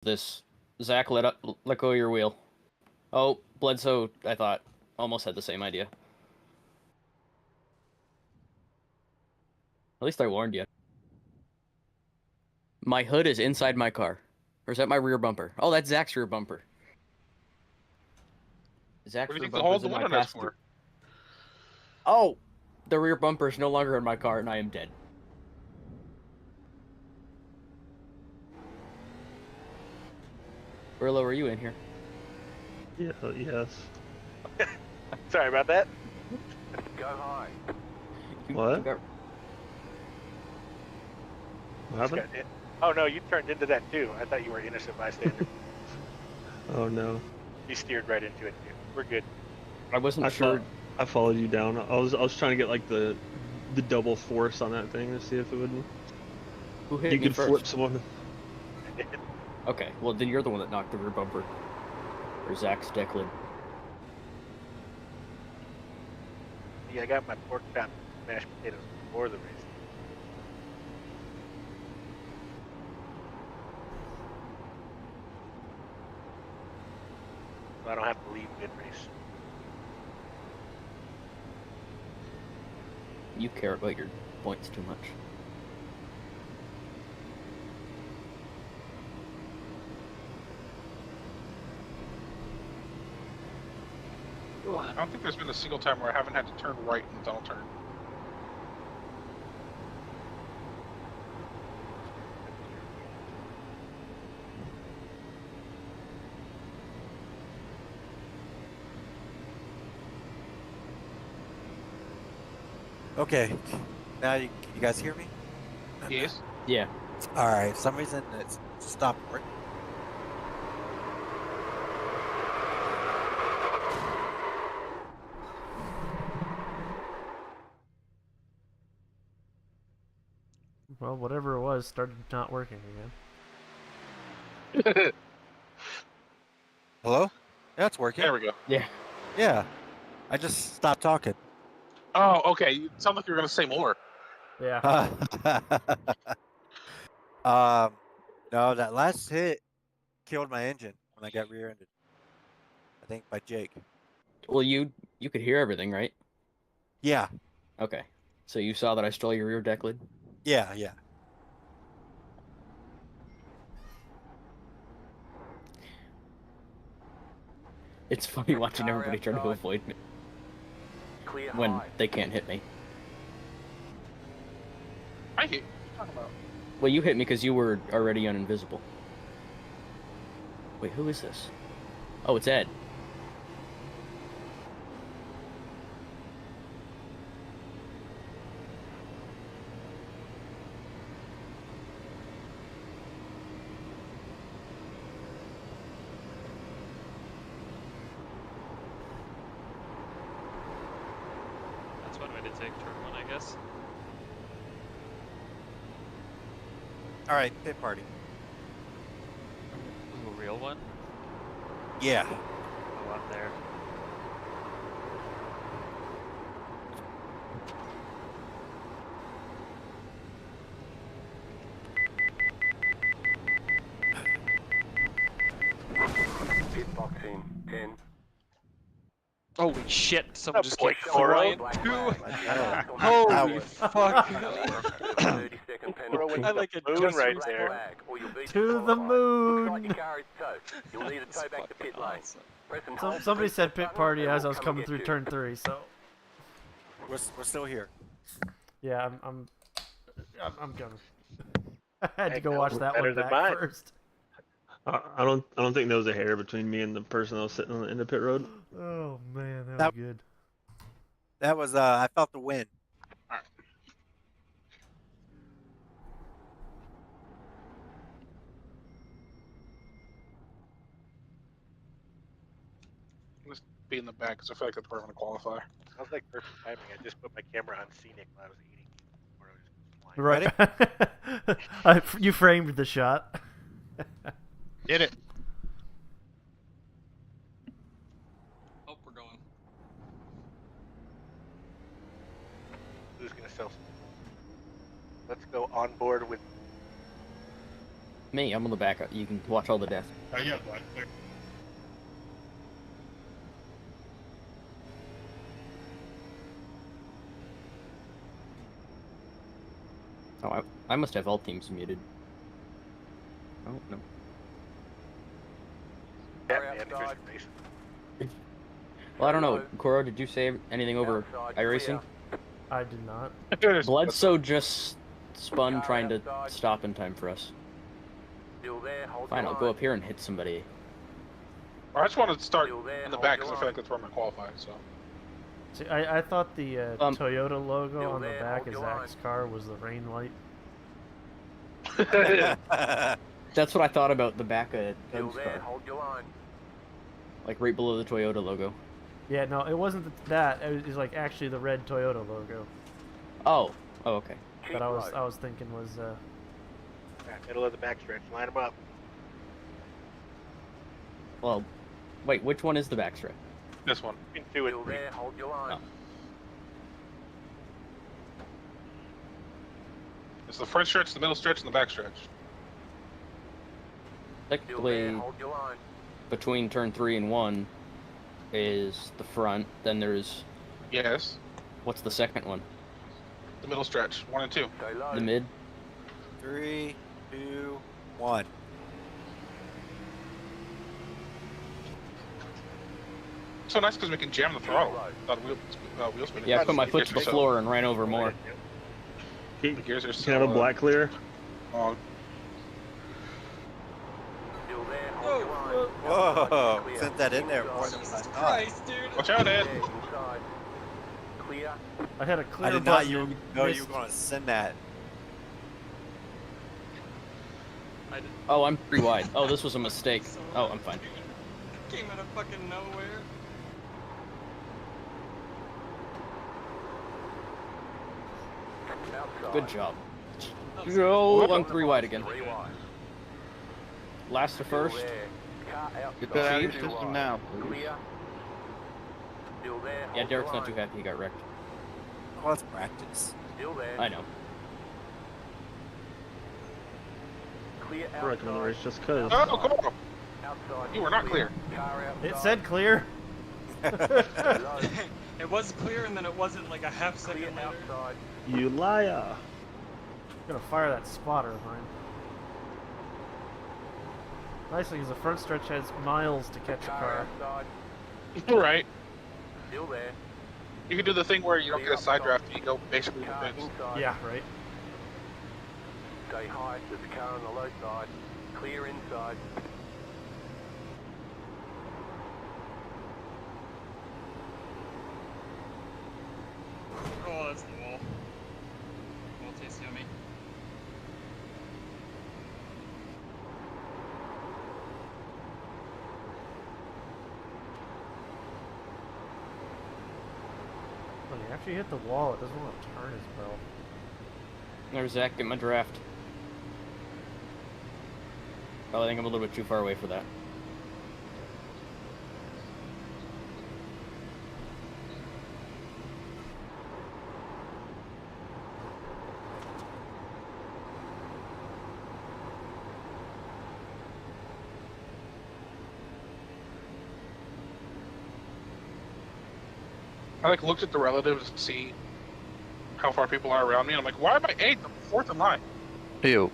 This. Zach, let go of your wheel. Oh, Bledsoe, I thought, almost had the same idea. At least I warned you. My hood is inside my car. Or is that my rear bumper? Oh, that's Zach's rear bumper. Zach's What do you rear think the bumper whole is in my one is passenger. for? Oh! The rear bumper is no longer in my car and I am dead. Burlo, are you in here? Yeah, yes. Sorry about that. Go high. What? What happened? Oh no, you turned into that too. I thought you were innocent bystander. Oh no. You steered right into it too. We're good. I wasn't sure. I followed you down. I was trying to get like the double force on that thing to see if it would. Who hit You me could first? flip someone. Okay, well then you're the one that knocked the rear bumper. Or Zach's deck lid. Yeah, I got my pork chop mashed potatoes before the race. So I don't have to leave mid-race. You care about your points too much. I don't think there's been a single time where I haven't had to turn right in the tunnel turn. Okay, now you guys hear me? Yes. Yeah. All right. For some reason it's stopped working. Well, whatever it was started not working again. Hello? Yeah, it's working. There we go. Yeah. Yeah, I just stopped talking. Oh, okay. It sounded like you were going to say more. Yeah. No, that last hit killed my engine when I got rear-ended. I think by Jake. Well, you could hear everything, right? Yeah, Okay. So you saw that I stole your rear deck lid? yeah. It's funny watching car everybody try to outside. avoid me Clear when high. they can't hit me. I hate. What are you talking about? Well, you hit me because you were already uninvisible. Wait, who is this? Oh, it's Ed. That's one way to take turn one, I guess. All right, pit party. Ooh, a real one? Yeah. Oh, I'm there. Pit box in 10. Holy shit, someone just came Toro. flying too. Holy fuck. 30-second penalty. I like a Moon just right respawned. there. To the moon! Looks like your car is toast. You'll need to tow back to pit lane. Awesome. Press and hold Somebody the said button pit party and as I we'll was come coming and through get turn 3, so you. We're still here. yeah, I'm coming. I had to go That watch was that better one than back mine. first. I don't think there was a hair between me and the person that was sitting on the end of pit road. Oh man, that That- was good. That was I felt the wind. Let's be in the back because I feel like that's where I'm going to qualify. That was like perfect timing. I just put my camera on scenic while I was eating. Before I just goes flying. Right. You framed the shot. Did it. Oh, we're going. Who's gonna sell? Let's go on board with Me, I'm on the back. You can watch all the death. I got black clear. Oh, I must have all teams muted. Oh, no. Yeah, man, if there's information. Well, I don't know. Koro, did you say anything over iRacing? I did not. Bledsoe just spun trying to stop in time for us. Fine, I'll go up here and hit somebody. I just wanted to start in the back because I feel like that's where I'm gonna qualify. So. See, I thought the Toyota logo on the back of Zach's car was the rain light. That's what I thought about the back of Doug's car. Like right below the Toyota logo. Yeah, no, it wasn't that. It was like actually the red Toyota logo. Oh. Oh, okay. But I was thinking was Right, middle of the backstretch. Line them up. Well, wait, which one is the backstretch? This one. Between 2 and 3. Oh. It's the front stretch, the middle stretch, and the back stretch. Technically, between turn 3 and 1 is the front. Then there's Yes. what's the second one? The middle stretch, 1 and 2. The mid. 3, 2, 1. So nice because we can jam the throttle. Without wheel spinning. Yeah, I put my foot to the floor and ran over more. The gears are Can I have a black clear? long. Whoa! Sent that in there more than I thought. Christ, dude. Watch out, Ed. I had a clear I did not button know and you were going to send that. Oh, I'm pretty wide. Oh, this was a mistake. Oh, I'm fine. Came out of fucking nowhere. Good job. Oh, I'm 3 wide again. Last to first. Get that out of your Chief? system now, please. Yeah, Derek's not too happy he got wrecked. Well, let's practice. I know. I'm wrecking the race just cause. Oh, come on. You were not clear. It said clear. It was clear and then it wasn't like a half second later. You liar. I'm gonna fire that spotter of mine. Nice thing is the front stretch has miles to catch a car. Right. You can do the thing where you don't get a side draft and you go basically the fence. Yeah, right. Stay high, there's a car on the low side. Clear inside. Oh, that's the wall. Wall tastes yummy. Funny, after you hit the wall, it doesn't want to turn as well. There's Zach, get my draft. Oh, I think I'm a little bit too far away for that. I like looked at the relatives to see how far people are around me. And I'm like, why am I 8th? I'm 4th in line. Yo,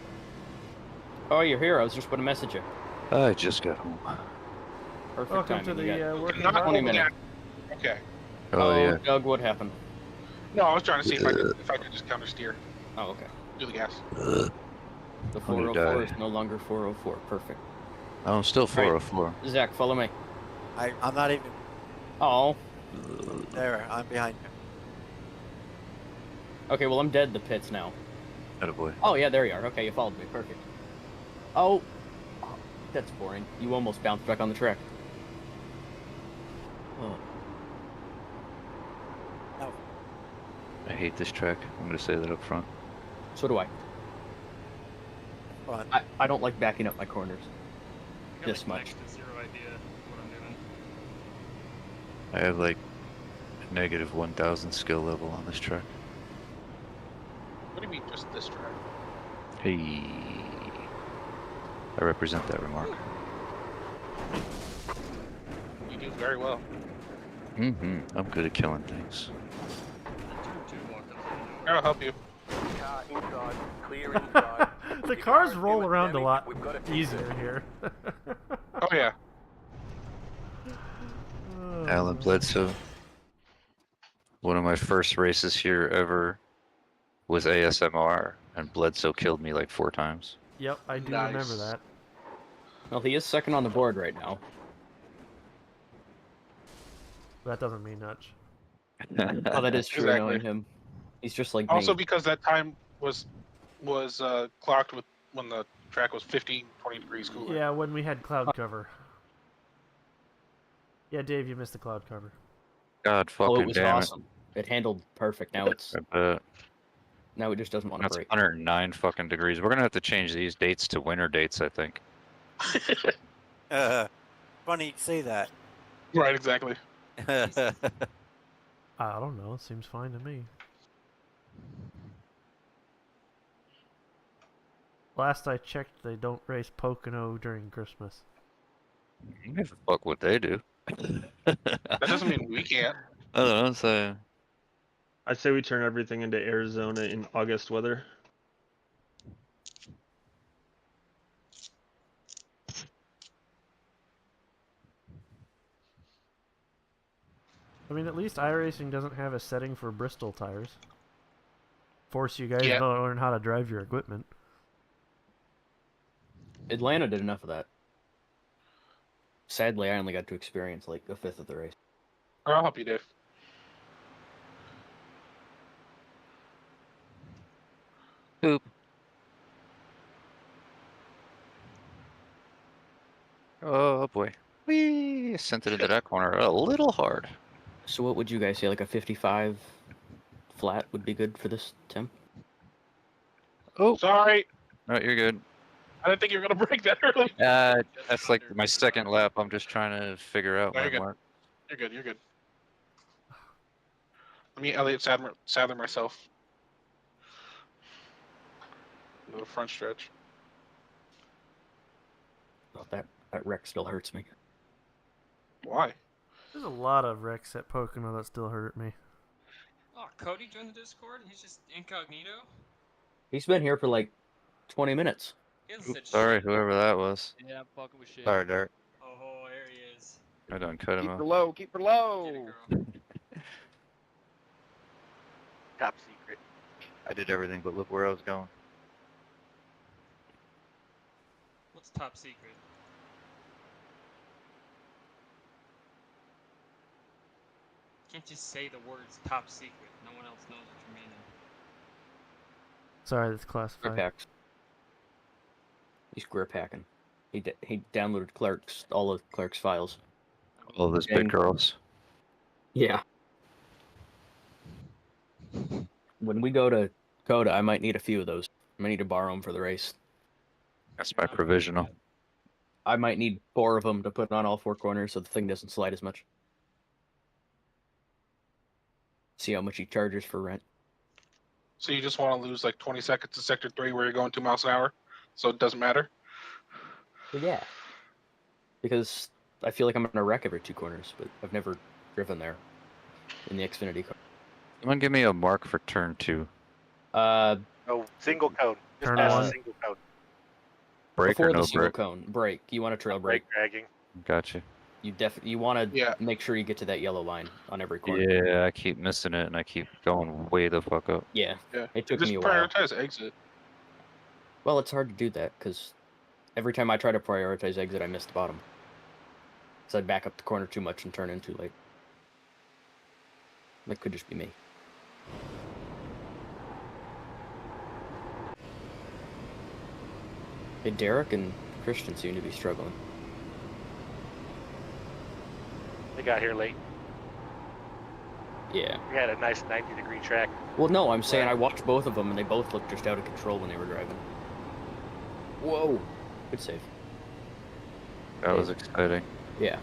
Oh, you're here. I was just going to message you. I just got home. Perfect Welcome timing. to You got the working Not 20 hard. minutes. Okay. Oh, yeah. Doug, what happened? No, I was trying to see if I could just counter steer, Oh, okay. do the gas. The I'm gonna 404 die. is no longer 404. Perfect. I'm still 404. Zach, follow me. I'm not even Oh. there. I'm behind you. Okay, well, I'm dead in the pits now. Attaboy. Oh, yeah, there you are. Okay, you followed me. Perfect. Oh. That's boring. You almost bounced back on the track. Oh. I hate this track. I'm gonna say that up front. So do I. Fun. I don't like backing up my corners. I got, This like, much. next to zero idea what I'm doing. I have like a negative 1,000 skill level on this track. What do you mean just this track? Hey. I represent that remark. You do very well. Mm-hmm. I'm good at killing things. I'll help you. Car inside, clear inside. The If cars your roll car's around a damaged, lot we've got to fix easier it. here. Oh yeah. Alan Bledsoe. One of my first races here ever was ASMR, and Bledsoe killed me like 4 times. Yep, I do Nice. remember that. Well, he is second on the board right now. That doesn't mean much. Oh, that is true. Exactly. Knowing him, he's just like Also me. because that time was clocked with when the track was 15, 20 degrees cooler. Yeah, when we had cloud cover. Yeah, Dave, you missed the cloud cover. God Oh, fucking it was damn awesome. It handled perfect. Now it's it. I bet. now it just doesn't want to That's break. 109 fucking degrees. We're gonna have to change these dates to winter dates, I think. Funny you say that. Right, exactly. I don't know. It seems fine to me. Last I checked, they don't race Pocono during Christmas. Give a fuck what they do. That doesn't mean we can't. I don't know. So I say we turn everything into Arizona in August weather. I mean, at least iRacing doesn't have a setting for Bristol tires. Force you guys Yeah. to learn how to drive your equipment. Atlanta did enough of that. Sadly, I only got to experience like a fifth of the race. I'll help you, Dave. Boop. Oh boy. We sent it into that corner a little hard. So what would you guys say? Like a 55 flat would be good for this temp? Oh, Sorry, no, you're good. I didn't think you were gonna break that early. That's like my second lap. I'm just trying to figure out No, my you're good. mark. You're good. You're good. Let me Elliot Sadler myself. The front stretch. Oh, that wreck still hurts me. Why? There's a lot of wrecks at Pocono that still hurt me. Oh, Cody joined the Discord and he's just incognito? He's been here for like 20 minutes. He hasn't said Oops, sorry, shit. whoever that was. Yeah, I'm fucking with shit. Sorry, Derek. Oh, there he is. I done cut him Keep off. her low, keep her Get it, low. girl. Top secret. I did everything but look where I was going. What's top secret? Can't just say the words top secret. No one else knows what you're meaning. Sorry, that's Grip classified. hacks. He's grip hacking. He downloaded all of Clark's files. All those big And- girls. Yeah. When we go to Coda, I might need a few of those. I might need to borrow them for the race. That's my provisional. I might need 4 of them to put on all 4 corners so the thing doesn't slide as much. See how much he charges for rent. So you just want to lose like 20 seconds to sector 3 where you're going 2 miles an hour, so it doesn't matter. Well, yeah. Because I feel like I'm gonna wreck every 2 corners, but I've never driven there in the Xfinity car. Someone give me a mark for turn 2. Uh, No, single cone. Just Turn pass one. the single cone. Break Before or the no single break? cone, brake. You want a trail brake. Brake dragging. Gotcha. You want to Yeah. make sure you get to that yellow line on every corner. Yeah, I keep missing it and I keep going way the fuck up. Yeah. yeah. It took Just me a while. prioritize exit. Well, it's hard to do that because every time I try to prioritize exit, I miss the bottom. So I back up the corner too much and turn in too late. That could just be me. Hey, Derek and Christian seem to be struggling. They got here late. Yeah. We had a nice 90-degree track. Well, no, I'm saying I watched both of them and they both looked just out of control when they were driving. Whoa. Good save. That was exciting. Yeah.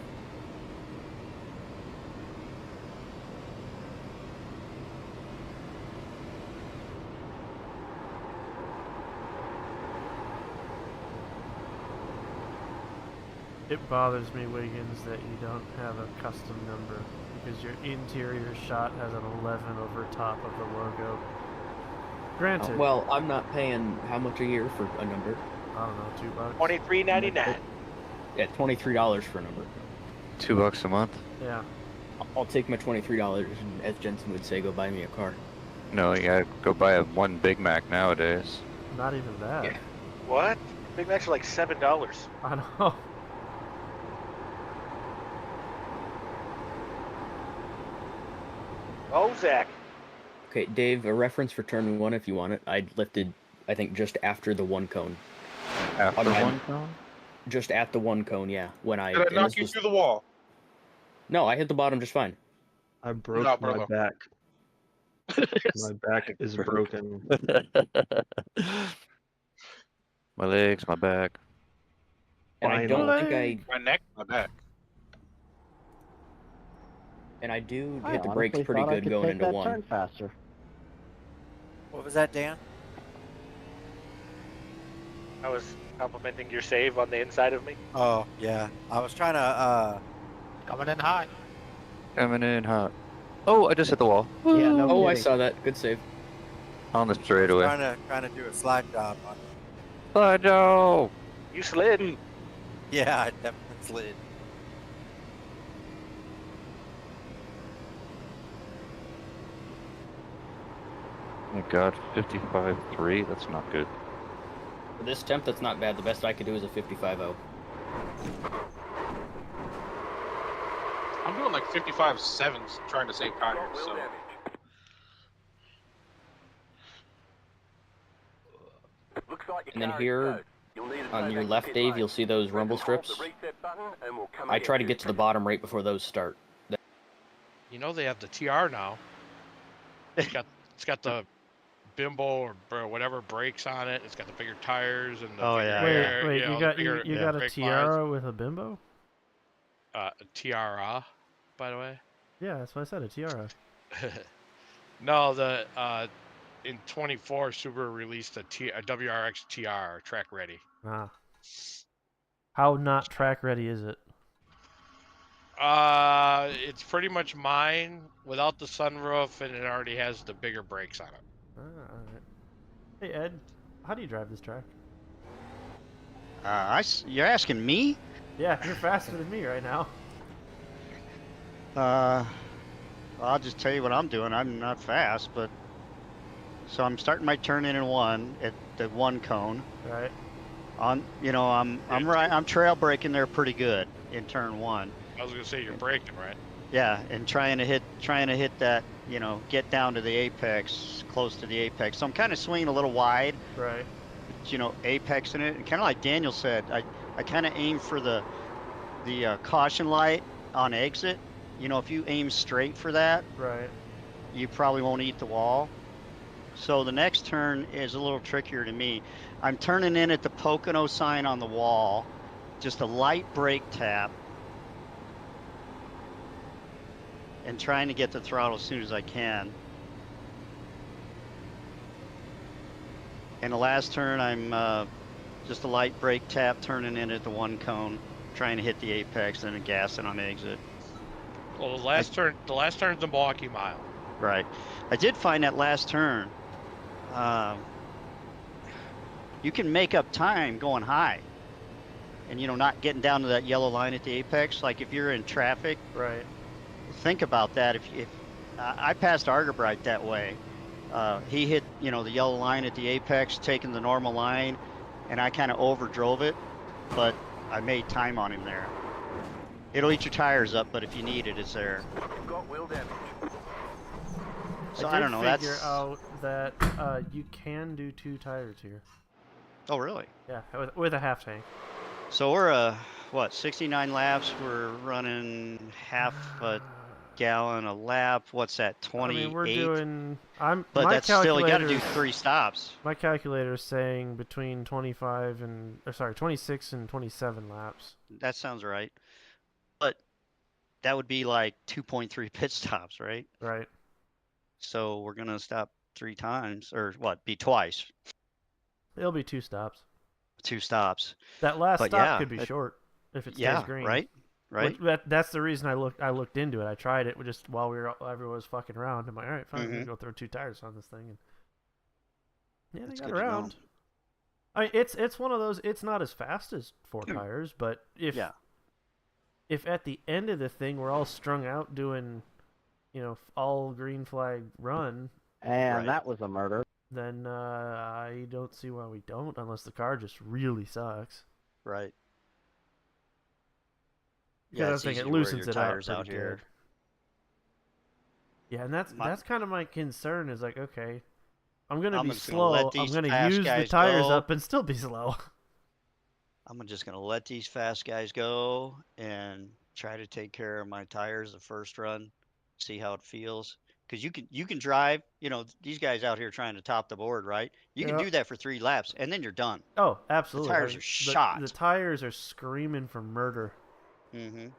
It bothers me, Wiggins, that you don't have a custom number because your interior shot has an 11 over top of the logo. Granted, Well, I'm not paying how much a year for a number? I don't know, $2. $23.99. Yeah, $23 for a number. $2 a month? Yeah. I'll take my $23 and, as Jensen would say, go buy me a car. No, you gotta go buy one Big Mac nowadays. Not even that. Yeah. What? Big Macs are like $7. I know. Oh, Zach. Okay, Dave, a reference for turn 1 if you want it. I lifted, I think, just after the 1 cone. After my- one cone? Just at the 1 cone, yeah. When I Did I and knock this you was- through the wall? No, I hit the bottom just fine. I broke No, my brother. back. My back is broken. My legs, my back. And I don't Finally. think My neck, my back. I do I hit the brakes honestly pretty thought I good could going take into that 1. turn faster. What was that, Dan? I was complimenting your save on the inside of me. Oh, yeah. I was trying to, Coming in hot. Coming in hot. Oh, I just hit the wall. Yeah, no Oh, I kidding. saw that. Good save. On the straightaway. trying to do a slide job on it. Slide. You slid. Yeah, I definitely slid. Oh my god, 55.3? That's not good. For this temp, that's not bad. The best I could do is a 55.0. I'm doing like 55.7s trying to save tires, Wheel so. damage. Looks like your And then car is here, towed. You'll need to on tow your back left, to pit Dave, lane. you'll see those Press rumble and hold strips. the reset button and we'll come I and try to you. get to the bottom right before those start. You know they have the TR now. It's got the bimbo or whatever brakes on it. It's got the bigger tires and the Oh, bigger yeah, air, Wait, you know, you the got bigger you got a brake lines. tiara with a bimbo? Tiara, by the way. Yeah, that's what I said, a tiara. No, the in 24 Subaru released a WRX TR track ready. Ah. How not track ready is it? It's pretty much mine without the sunroof, and it already has the bigger brakes on it. Ah, alright. Hey Ed, how do you drive this track? You're asking me? Yeah, you're faster than me right now. I'll just tell you what I'm doing. I'm not fast, but so I'm starting my turn in 1 at the 1 cone. Right. I'm trail braking there pretty good in turn 1. I was gonna say you're braking, right? Yeah, and trying to hit that, get down to the apex, close to the apex. So I'm kind of swinging a little wide, Right. apexing it, and kind of like Daniel said, I kind of aim for the caution light on exit. If you aim straight for that, Right. you probably won't eat the wall. So the next turn is a little trickier to me. I'm turning in at the Pocono sign on the wall, just a light brake tap, and trying to get the throttle as soon as I can. And the last turn, I'm just a light brake tap, turning in at the 1 cone, trying to hit the apex, and then gassing on exit. Well, the last turn's the Milwaukee Mile. Right. I did find that last turn, you can make up time going high and, not getting down to that yellow line at the apex. Like if you're in traffic, Right. think about that. If I passed Argerbright that way, he hit, the yellow line at the apex, taking the normal line, and I kind of overdrove it, but I made time on him there. It'll eat your tires up, but if you need it, it's there. You've got wheel damage. So I I don't know. did figure That's out that you can do 2 tires here. Oh, really? Yeah, with a half tank. So we're 69 laps. We're running half a gallon a lap. What's that? 28. I mean, we're doing. But my that's still you got to do calculator's- 3 stops. My calculator is saying between 26 and 27 laps. That sounds right. But that would be like 2.3 pit stops, right? Right. So we're gonna stop 3 times, or what? Be twice. It'll be 2 stops. 2 stops. That last But stop yeah, could be short. if it stays Yeah, green. right. Right. That's the reason I looked into it. I tried it just while everyone was fucking around. I'm like, all right, fine, I'm gonna go throw 2 tires on this thing. And yeah, they got around. I mean, it's one of those. It's not as fast as 4 tires, but if at the end of the thing we're all strung out doing, all green flag run, and that was a murder, then I don't see why we don't, unless the car just really sucks. Right. Yeah, I think it loosens it up out here. Yeah, and that's kind of my concern. Is like, okay, I'm gonna be gonna let slow. I'm these gonna fast use the guys tires go. up and still be slow. I'm just gonna let these fast guys go and try to take care of my tires the first run, see how it feels. Because you can drive. These guys out here trying to top the board, right? You can do that for 3 laps, and then you're done. Oh, absolutely. The tires are shot. The tires are screaming for murder. Mm-hmm.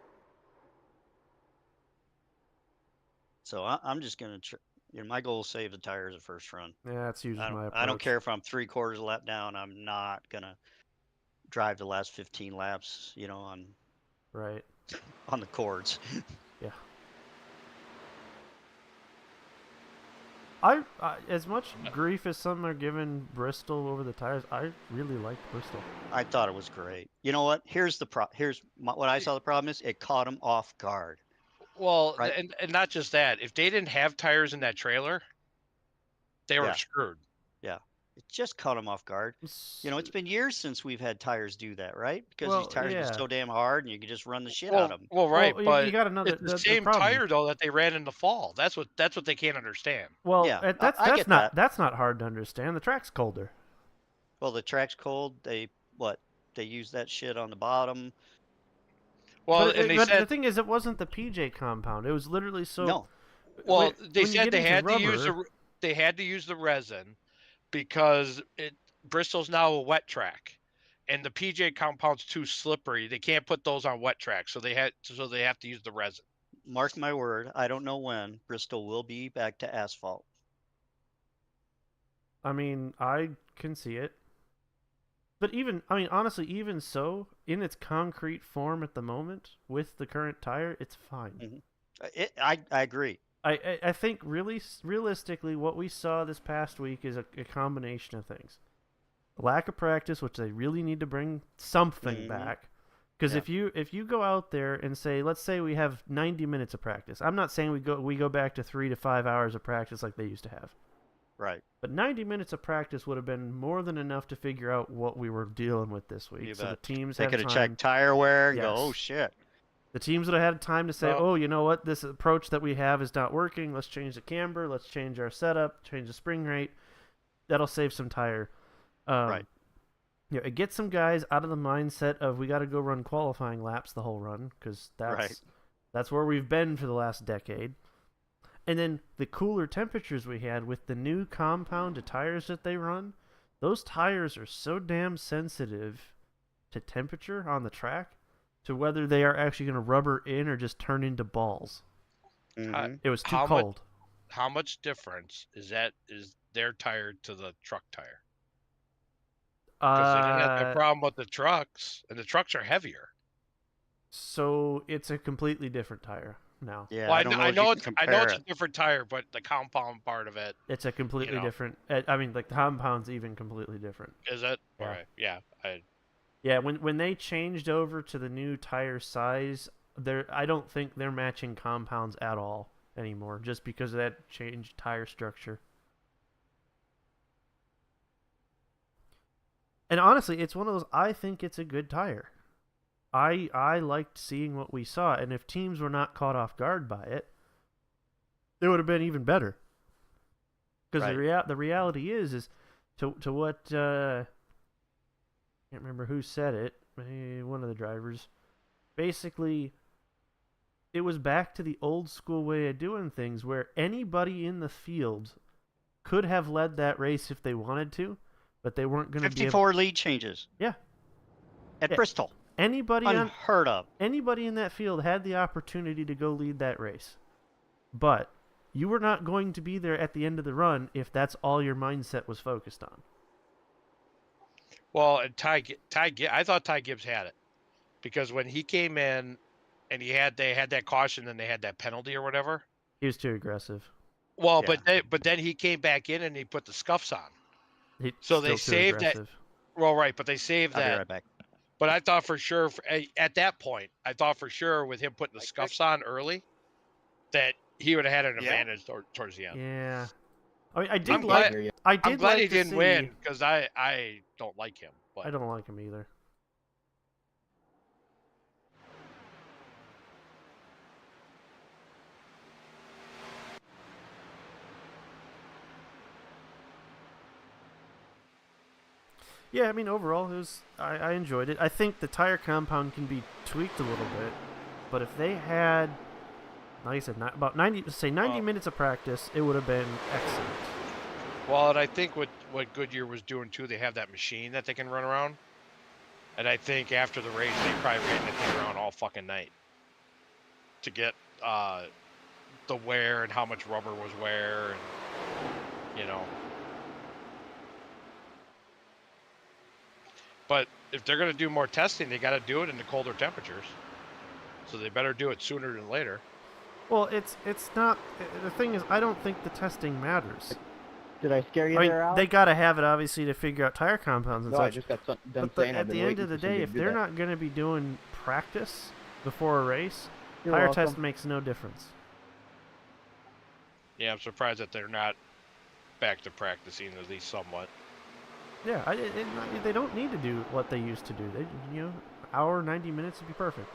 So I'm just gonna. My goal is save the tires the first run. Yeah, that's usually my approach. I don't care if I'm 3/4 lap down. I'm not gonna drive the last 15 laps. On the cords. Yeah. I as much grief as some are giving Bristol over the tires, I really liked Bristol. I thought it was great. You know what? Here's what I saw the problem is. It caught them off guard. Well, and not just that. If they didn't have tires in that trailer, they were screwed. Yeah. It just caught them off guard. It's been years since we've had tires do that, right? Because these tires are so damn hard, and you can just run the shit out of them. Well, right, but you got another. It's the same tire though that they ran in the fall. That's what they can't understand. Well, yeah, that's not hard to understand. The track's colder. Well, the track's cold. They use that shit on the bottom. Well, but the thing is, it wasn't the PJ compound. It was literally so. No. Well, they said they had to use the resin because Bristol's now a wet track, and the PJ compound's too slippery. They can't put those on wet tracks, so they have to use the resin. Mark my word, I don't know when Bristol will be back to asphalt. I mean, I can see it. But honestly, even so, in its concrete form at the moment, with the current tire, it's fine. I agree. I think realistically, what we saw this past week is a combination of things. Lack of practice, which they really need to bring something back. Because if you go out there and say, let's say we have 90 minutes of practice. I'm not saying we go back to 3 to 5 hours of practice like they used to have. Right. But 90 minutes of practice would have been more than enough to figure out what we were dealing with this week. So the teams could have checked tire wear and go, oh shit. The teams would have had time to say, oh, you know what, this approach that we have is not working. Let's change the camber. Let's change our setup. Change the spring rate. That'll save some tire. Right. It gets some guys out of the mindset of we got to go run qualifying laps the whole run because that's where we've been for the last decade. And then the cooler temperatures we had with the new compound tires that they run, those tires are so damn sensitive to temperature on the track to whether they are actually going to rubber in or just turn into balls. It was too cold. How much difference is their tire to the truck tire? Because they didn't have that problem with the trucks, and the trucks are heavier. So it's a completely different tire now. Yeah, well, I know it's a different tire, but the compound part of it, it's a completely different. I mean, like the compound's even completely different. Is it? All right. Yeah. Yeah. When they changed over to the new tire size, I don't think they're matching compounds at all anymore, just because of that changed tire structure. And honestly, it's one of those. I think it's a good tire. I liked seeing what we saw, and if teams were not caught off guard by it, it would have been even better. Because the reality is to what I can't remember who said it, one of the drivers. Basically, it was back to the old school way of doing things, where anybody in the field could have led that race if they wanted to, but they weren't going to be 54 lead changes. Yeah. At Bristol. Unheard of. Anybody in that field had the opportunity to go lead that race. But you were not going to be there at the end of the run if that's all your mindset was focused on. Well, and I thought Ty Gibbs had it, because when he came in and they had that caution and they had that penalty or whatever. He was too aggressive. Well, but then he came back in and he put the scuffs on. So they saved that. Well, right, but they saved that. I'll be right back. But I thought for sure at that point, I thought for sure with him putting the scuffs on early, that he would have had an advantage towards the end. Yeah. I mean, I'm glad he didn't win because I don't like him. But. I don't like him either. Yeah, I mean, overall, I enjoyed it. I think the tire compound can be tweaked a little bit, but if they had, like I said, about 90 minutes of practice, it would have been excellent. Well, and I think what Goodyear was doing too, they have that machine that they can run around, and I think after the race, they probably ran that thing around all fucking night to get the wear and how much rubber was where, and you know. But if they're going to do more testing, they got to do it in the colder temperatures. So they better do it sooner than later. Well, it's not. The thing is, I don't think the testing matters. Did I scare you there, Alex? They got to have it, obviously, to figure out tire compounds and No, such. I just got done but saying at the end of the day, if they're not going to be doing practice before a race, tire test makes no difference. Yeah, I'm surprised that they're not back to practicing at least somewhat. Yeah, they don't need to do what they used to do. They, hour, 90 minutes would be perfect.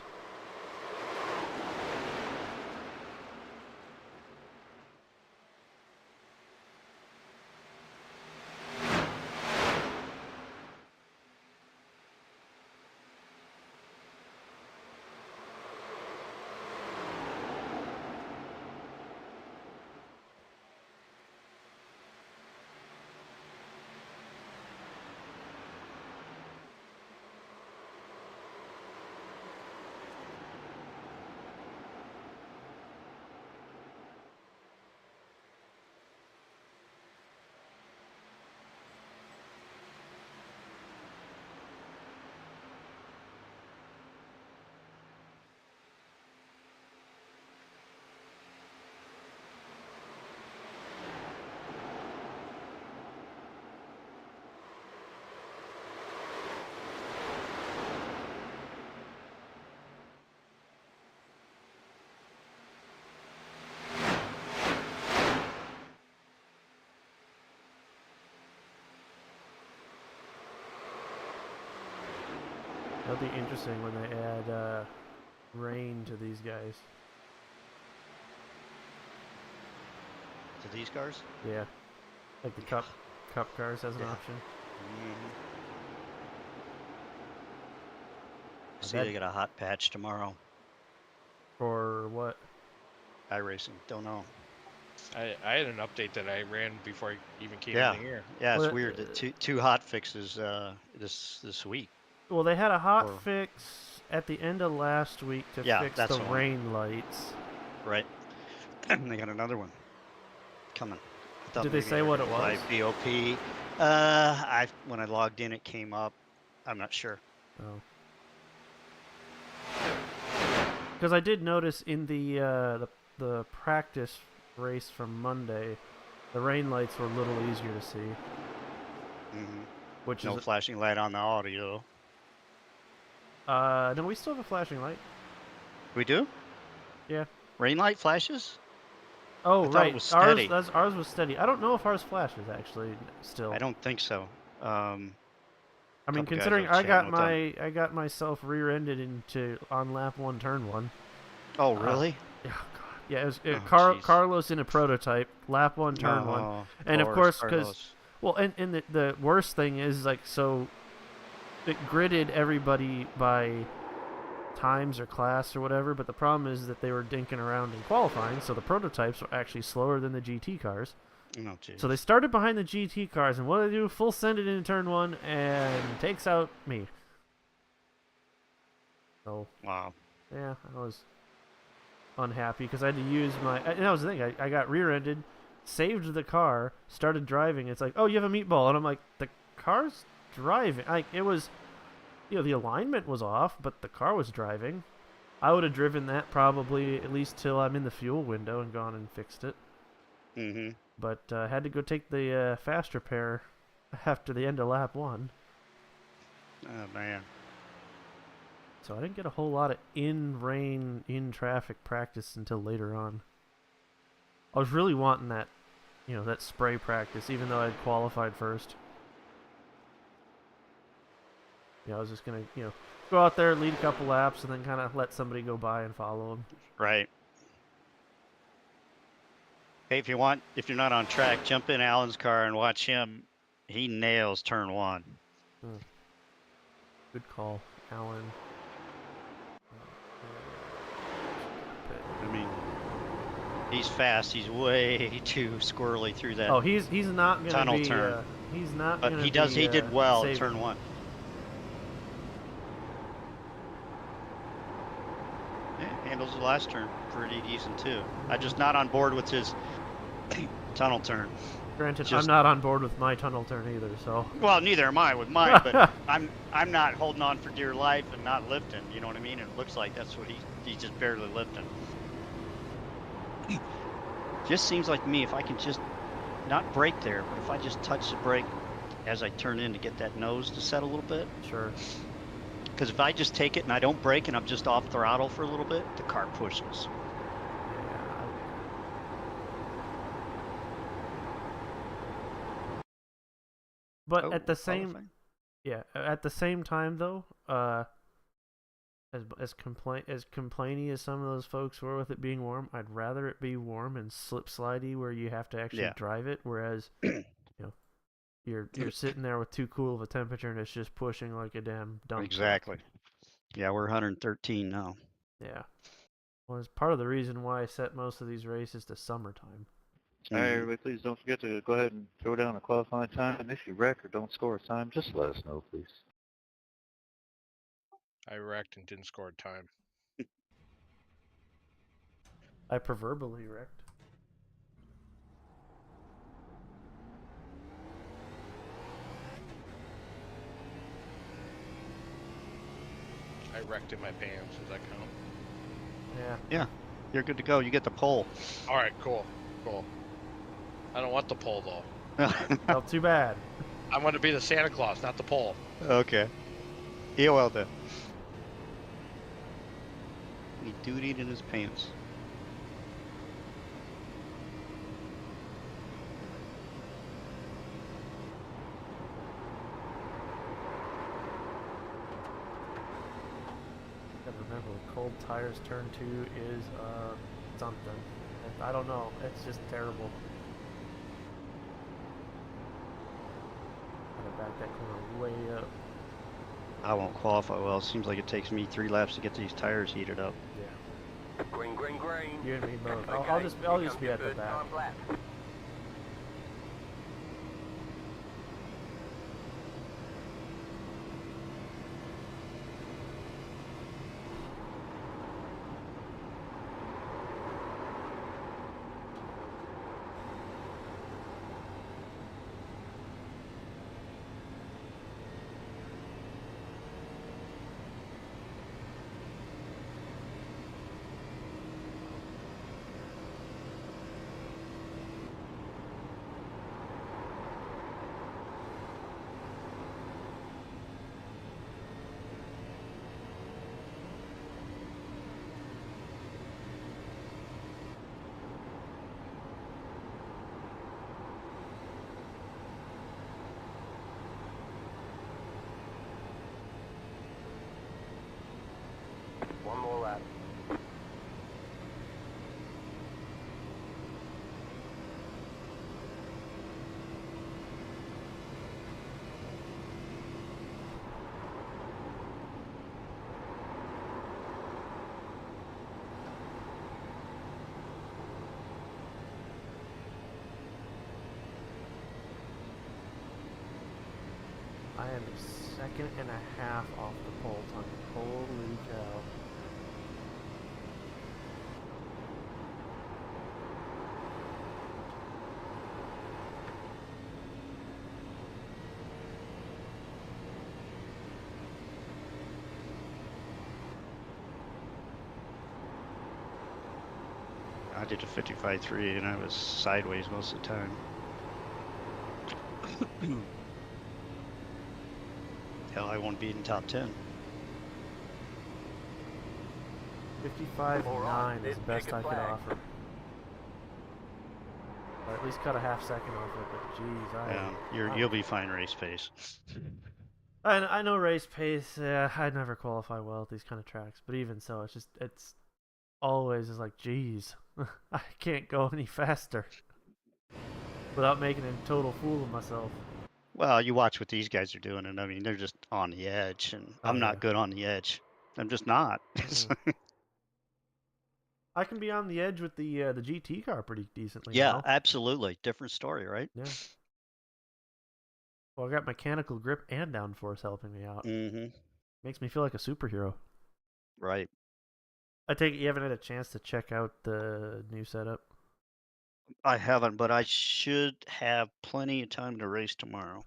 That'll be interesting when they add rain to these guys. To these cars? Yeah. Like the cup cars as an option. See, they got a hot patch tomorrow. For what? iRacing. Don't know. I had an update that I ran before I even came in here. Yeah, it's weird. The two hot fixes this week. Well, they had a hot fix at the end of last week to fix the rain lights. Right. They got another one coming. Did they say what it was? Like BOP. When I logged in, it came up. I'm not sure. Oh. Because I did notice in the practice race from Monday, the rain lights were a little easier to see. Mm-hmm. Which no is flashing light on the audio. No, we still have a flashing light. We do? Yeah. Rain light flashes? Oh, I thought right. it was steady. Ours was steady. I don't know if ours flashes actually. Still. I don't think so. I mean, considering I got myself rear-ended on lap 1, turn 1. Oh, really? Oh God. Yeah, it was Carlos in a prototype, lap 1, turn 1, and of course, because and the worst thing is so it gridded everybody by times or class or whatever, but the problem is that they were dinking around in qualifying, so the prototypes were actually slower than the GT cars. Oh, geez. So they started behind the GT cars, and what do they do? Full send it into turn 1 and takes out me. So wow. Yeah, I was unhappy because I had to use my. And that was the thing. I got rear-ended, saved the car, started driving. It's like, oh, you have a meatball, and I'm like, the car's driving. Like it was the alignment was off, but the car was driving. I would have driven that probably at least till I'm in the fuel window and gone and fixed it. Mm-hmm. But I had to go take the fast repair after the end of lap 1. Oh, man. So I didn't get a whole lot of in-rain, in-traffic practice until later on. I was really wanting that, that spray practice, even though I'd qualified first. I was just going to, go out there, lead a couple laps, and then kind of let somebody go by and follow them. Right. Hey, if you're not on track, jump in Alan's car and watch him. He nails turn 1. Good call, Alan. I mean, he's fast. He's way too squirrely through that. Oh, he's not going to tunnel be turn. He's not. But he did well in turn 1. Yeah, handles the last turn pretty decent too. I'm just not on board with his tunnel turn. Granted, I'm not on board with my tunnel turn either. So. Well, neither am I with mine, but I'm not holding on for dear life and not lifting. You know what I mean? It looks like that's what he's just barely lifting. Just seems like to me, if I can just not brake there, but if I just touch the brake as I turn in to get that nose to set a little bit. Sure. Because if I just take it and I don't brake and I'm just off throttle for a little bit, the car pushes. But at the same, at the same time though, as complainy as some of those folks were with it being warm, I'd rather it be warm and slip slidey where you have to actually drive it, whereas you're sitting there with too cool of a temperature and it's just pushing like a damn dump. Exactly. Yeah, we're 113 now. Yeah. Well, it's part of the reason why I set most of these races to summertime. Alright, everybody, please don't forget to go ahead and throw down a qualifying time. And if you wreck or don't score a time, just let us know, please. I wrecked and didn't score time. I proverbially wrecked. I wrecked in my pants. Does that count? Yeah. Yeah, you're good to go. You get the pole. All right, cool. I don't want the pole though. Well, too bad. I want to be the Santa Claus, not the pole. Okay. Yeah, well then. He dutied in his pants. Gotta remember, cold tires turn 2 is something. I don't know. It's just terrible. Gotta back that corner way up. I won't qualify well. It seems like it takes me 3 laps to get these tires heated up. Yeah. Green, green, green. You and me both. Okay, I'll just be at the back. One more lap. I am a second and a half off the pole time. Holy cow. I did a 55.3 and I was sideways most of the time. Hell, I won't be in top 10. 55.9 is the best I could offer. Or at least cut a half second off it, but geez, You'll be fine race pace. I know race pace. Yeah, I never qualify well at these kind of tracks, but even so, it's always is like, geez, I can't go any faster without making a total fool of myself. Well, you watch what these guys are doing, and I mean, they're just on the edge, and I'm not good on the edge. I'm just not. I can be on the edge with the GT car pretty decently. Yeah, now. absolutely. Different story, right? Yeah. Well, I got mechanical grip and downforce helping me out. Mm-hmm. Makes me feel like a superhero. Right. I take it you haven't had a chance to check out the new setup? I haven't, but I should have plenty of time to race tomorrow.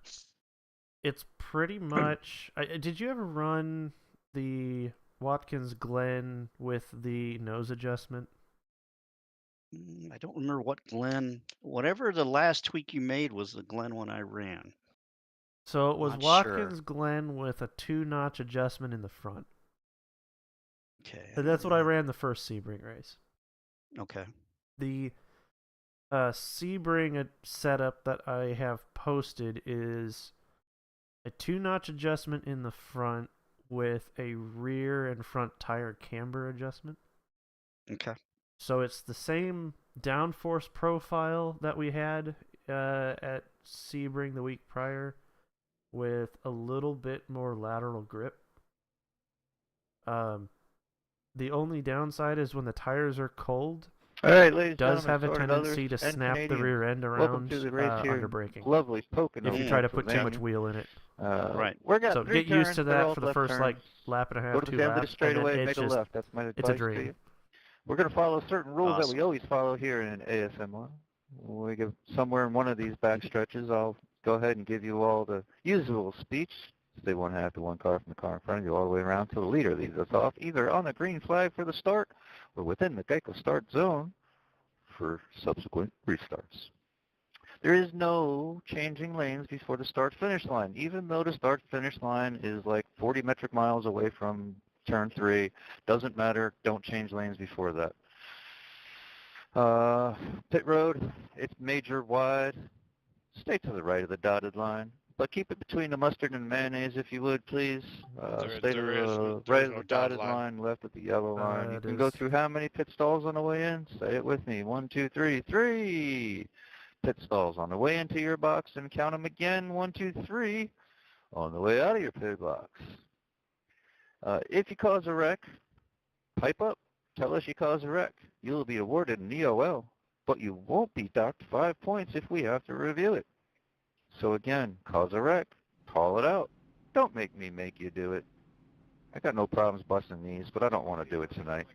It's pretty much... did you ever run the Watkins Glen with the nose adjustment? I don't remember what Glen... Whatever the last tweak you made was the Glen one I ran. So it was Not Watkins sure. Glen with a 2-notch adjustment in the front. Okay. And that's what I ran the first Sebring race. Okay. The Sebring setup that I have posted is a 2-notch adjustment in the front with a rear and front tire camber adjustment. Okay. So it's the same downforce profile that we had at Sebring the week prior, with a little bit more lateral grip. The only downside is when the tires are cold. All right, ladies and does gentlemen, have a tendency to and snap the Canadians, rear end welcome around to the race here under in braking. lovely Pocono, if you try to put too Pennsylvania. much wheel in it. Right. We're got So 3 get used turns, to they're that all for the left first turns. like lap and a half, Go to 2 the end of laps, the straightaway, and then make a it's left. That's my it's advice a to dream. you. We're going to follow certain rules that Awesome. we always follow here in ASMR. We get somewhere in one of these back stretches, I'll go ahead and give you all the usual speech. Stay 1/2 to 1 car from the car in front of you all the way around till the leader leads us off, either on the green flag for the start or within the Geico start zone for subsequent restarts. There is no changing lanes before the start-finish line, even though the start-finish line is like 40 metric miles away from turn 3. Doesn't matter. Don't change lanes before that. Pit road, it's major wide. Stay to the right of the dotted line, but keep it between the mustard and mayonnaise if you would, please. Stay to the right of the dotted line, left of the yellow line. You can go through how many pit stalls on the way in? Say it with me. 1, 2, 3. 3 pit stalls on the way into your box, and count them again. 1, 2, 3 on the way out of your pit box. If you cause a wreck, pipe up. Tell us you caused a wreck. You'll be awarded an EOL, but you won't be docked 5 points if we have to review it. So again, cause a wreck, call it out. Don't make me make you do it. I got no problems busting these, but I don't want to do it tonight.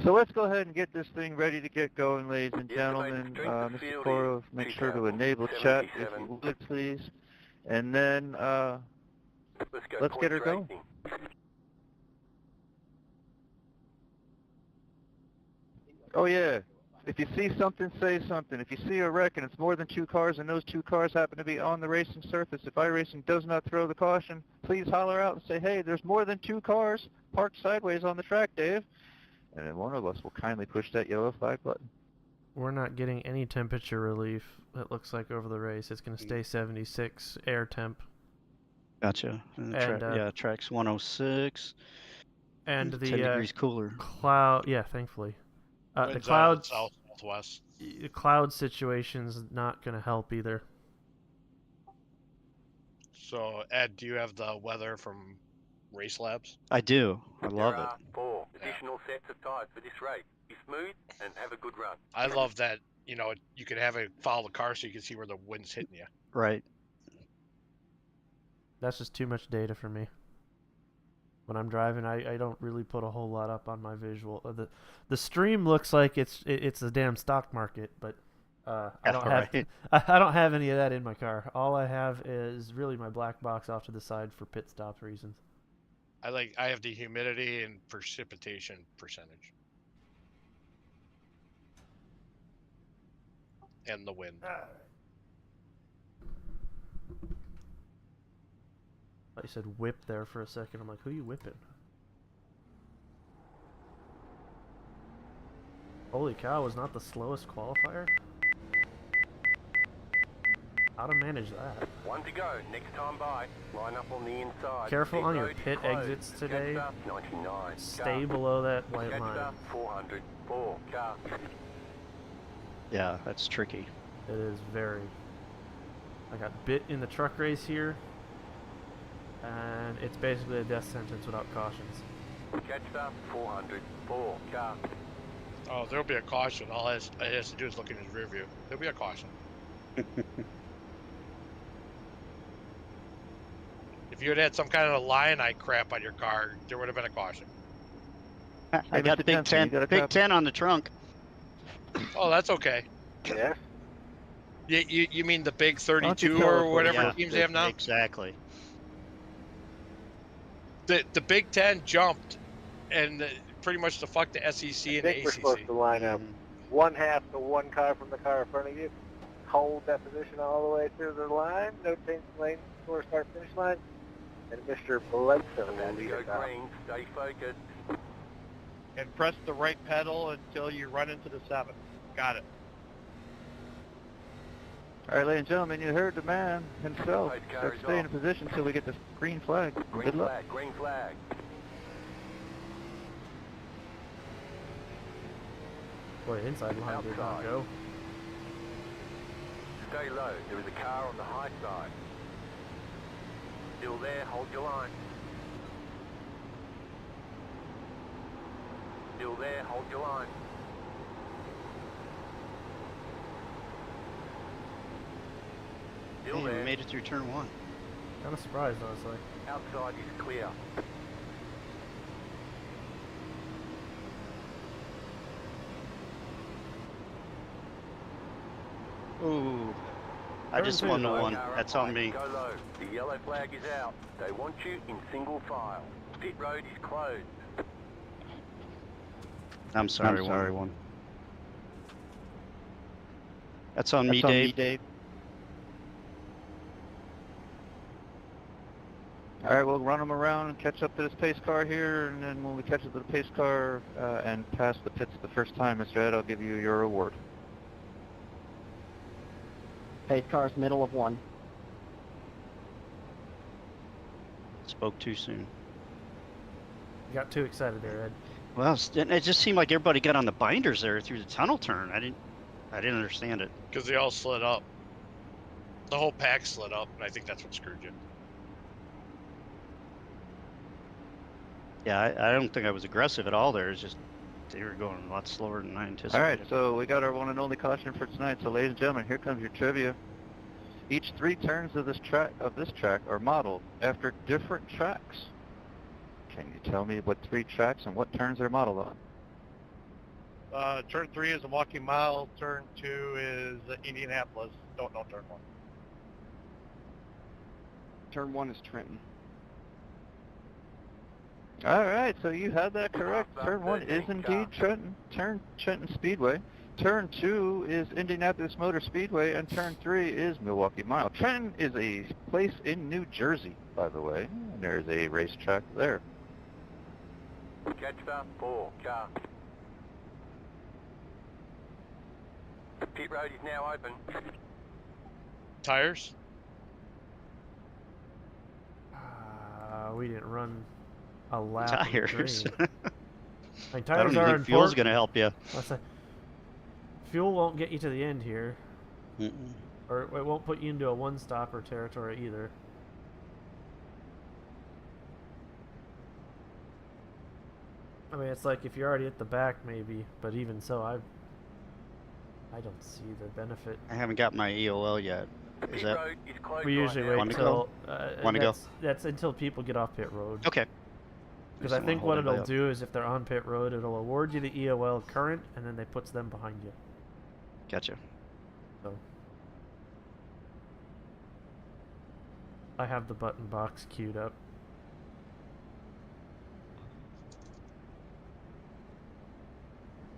So let's go ahead and get this thing ready to get going, ladies and gentlemen. Mr. Koro, make sure to enable chat if you would, please. And then let's get her going. Oh yeah, if you see something, say something. If you see a wreck and it's more than 2 cars and those 2 cars happen to be on the racing surface, if iRacing does not throw the caution, please holler out and say, hey, there's more than 2 cars parked sideways on the track, Dave. And then one of us will kindly push that yellow flag button. We're not getting any temperature relief, it looks like, over the race. It's going to stay 76 air temp. Gotcha. Yeah, track's 106. And the 10 degrees cooler. Cloud, yeah, thankfully. The cloud southwest. The cloud situation's not going to help either. So, Ed, do you have the weather from Race Labs? I do. I love it. There are 4 additional sets of tyres for this race. Be smooth and have a good run. I love that, you know, you can have it follow the car so you can see where the wind's hitting you. Right. That's just too much data for me. When I'm driving, I don't really put a whole lot up on my visual. The stream looks like it's a damn stock market, but I don't have any of that in my car. All I have is really my black box off to the side for pit stop reasons. I have the humidity and precipitation percentage. and the wind. I thought you said whip there for a second. I'm like, who you whipping? Holy cow, was not the slowest qualifier? How to manage that? One to go. Next time by. Line up on the inside. Careful Pit on your road is pit closed. exits Catch today. up, 99. Stay Car. below that white Catch line. up, 400. 4. Car. Yeah, that's tricky. It is very. I got bit in the truck race here, and it's basically a death sentence without cautions. Catch up, 400. 4. Car. Oh, there'll be a caution. All it has to do is look in his rear view. There'll be a caution. If you had some kind of lionite crap on your car, there would have been a caution. I got Mr. Big Jensen, 10, Big 10 on the trunk. Oh, that's okay. Yeah. You mean the big don't you 32 tell us or what whatever Yeah, teams they have now? Exactly. The Big 10 jumped, and pretty much to fuck the SEC I and think the we're ACC. supposed to line up one half to one car from the car in front of you. Hold that position all the way through the line. No change lane before start finish line. And Mr. Bledsoe will About to lead go us out. green. Stay focused. And press the right pedal until you run into the 7. Got it. All right, ladies and gentlemen, you heard the man himself. Right, So carries stay in off. position until we get the green flag. Green Good luck. flag. Green flag. Boy, inside line did not Outside. go. Stay low. There is a car on the high side. Still there. Hold your line. Still there. Hold your line. Still Hey, we there. made it through turn 1. Kind of surprised, honestly. Outside is clear. Ooh. I just won the one. Car That's up on high. me. Go low. The yellow flag is out. They want you in single file. Pit road is closed. I'm sorry, one. That's on me, Dave. All right, we'll run them around and catch up to this pace car here, and then when we catch up to the pace car and pass the pits the first time, Mr. Ed, I'll give you your reward. Pace car's middle of 1. Spoke too soon. You got too excited there, Ed. Well, it just seemed like everybody got on the binders there through the tunnel turn. I didn't understand it. Because they all slid up. The whole pack slid up, and I think that's what screwed you. Yeah, I don't think I was aggressive at all there. It's just they were going a lot slower than I anticipated. All right, so we got our one and only caution for tonight. So, ladies and gentlemen, here comes your trivia. Each 3 turns of this track are modeled after different tracks. Can you tell me what 3 tracks and what turns they're modeled on? Turn 3 is a walking mile. Turn 2 is Indianapolis. Don't know turn 1. Turn 1 is Trenton. All right, so you had that correct. Turn 1 is indeed Trenton Speedway. Turn 2 is Indianapolis Motor Speedway, and turn 3 is Milwaukee Mile. Trenton is a place in New Jersey, by the way. And there's a racetrack there. Catch up. 4. Car. Pit road is now open. Tires? We didn't run a lap. Tires. Like, I tires don't are even think fuel's important. going to help you. Let's say, fuel won't get you to the end here. Or it won't put you into a one-stopper territory either. I mean, it's like if you're already at the back, maybe, but even so, I don't see the benefit. I haven't got my EOL yet. Is that? We usually wait Want to until go? Want to go? That's until people get off pit road. Okay. Because I think what it'll do is if they're on pit road, it'll award you the EOL current, and then they puts them behind you. Gotcha. So I have the button box queued up.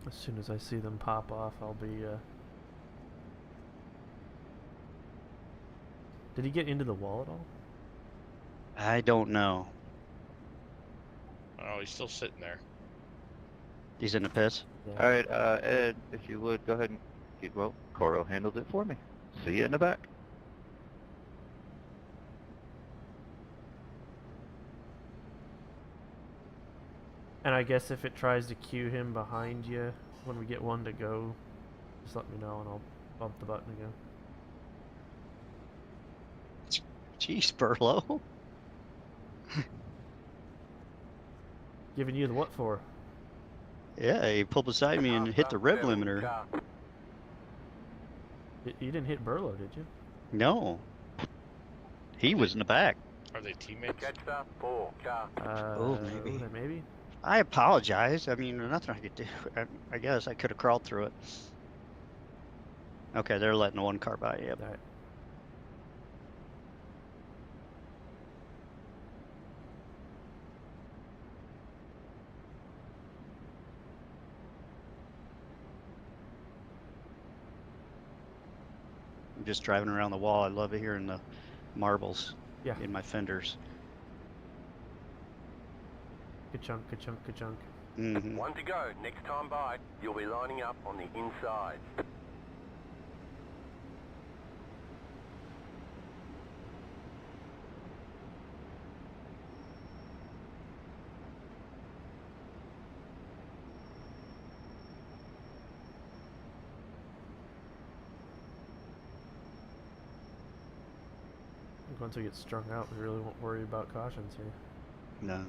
As soon as I see them pop off, I'll be Did he get into the wall at all? I don't know. Oh, he's still sitting there. He's in the pits. Yeah. All right, Ed, if you would, go ahead and well, Coro handled it for me. See you in the back. And I guess if it tries to cue him behind you when we get one to go, just let me know and I'll bump the button again. Jeez, Burlo. Giving you the what for? Yeah, he pulled beside me and hit the rev limiter. You didn't hit Burlo, did you? No. He was in the back. Are they teammates? Oh, maybe. Maybe. I apologize. I mean, there's nothing I could do. I guess I could have crawled through it. Okay, they're letting one car by. Yep. All right. I'm just driving around the wall. I love hearing the marbles in my fenders. Ka-chunk, ka-chunk, ka-chunk. One to go. Next time by, you'll be lining up on the inside. Once we get strung out, we really won't worry about cautions here. No.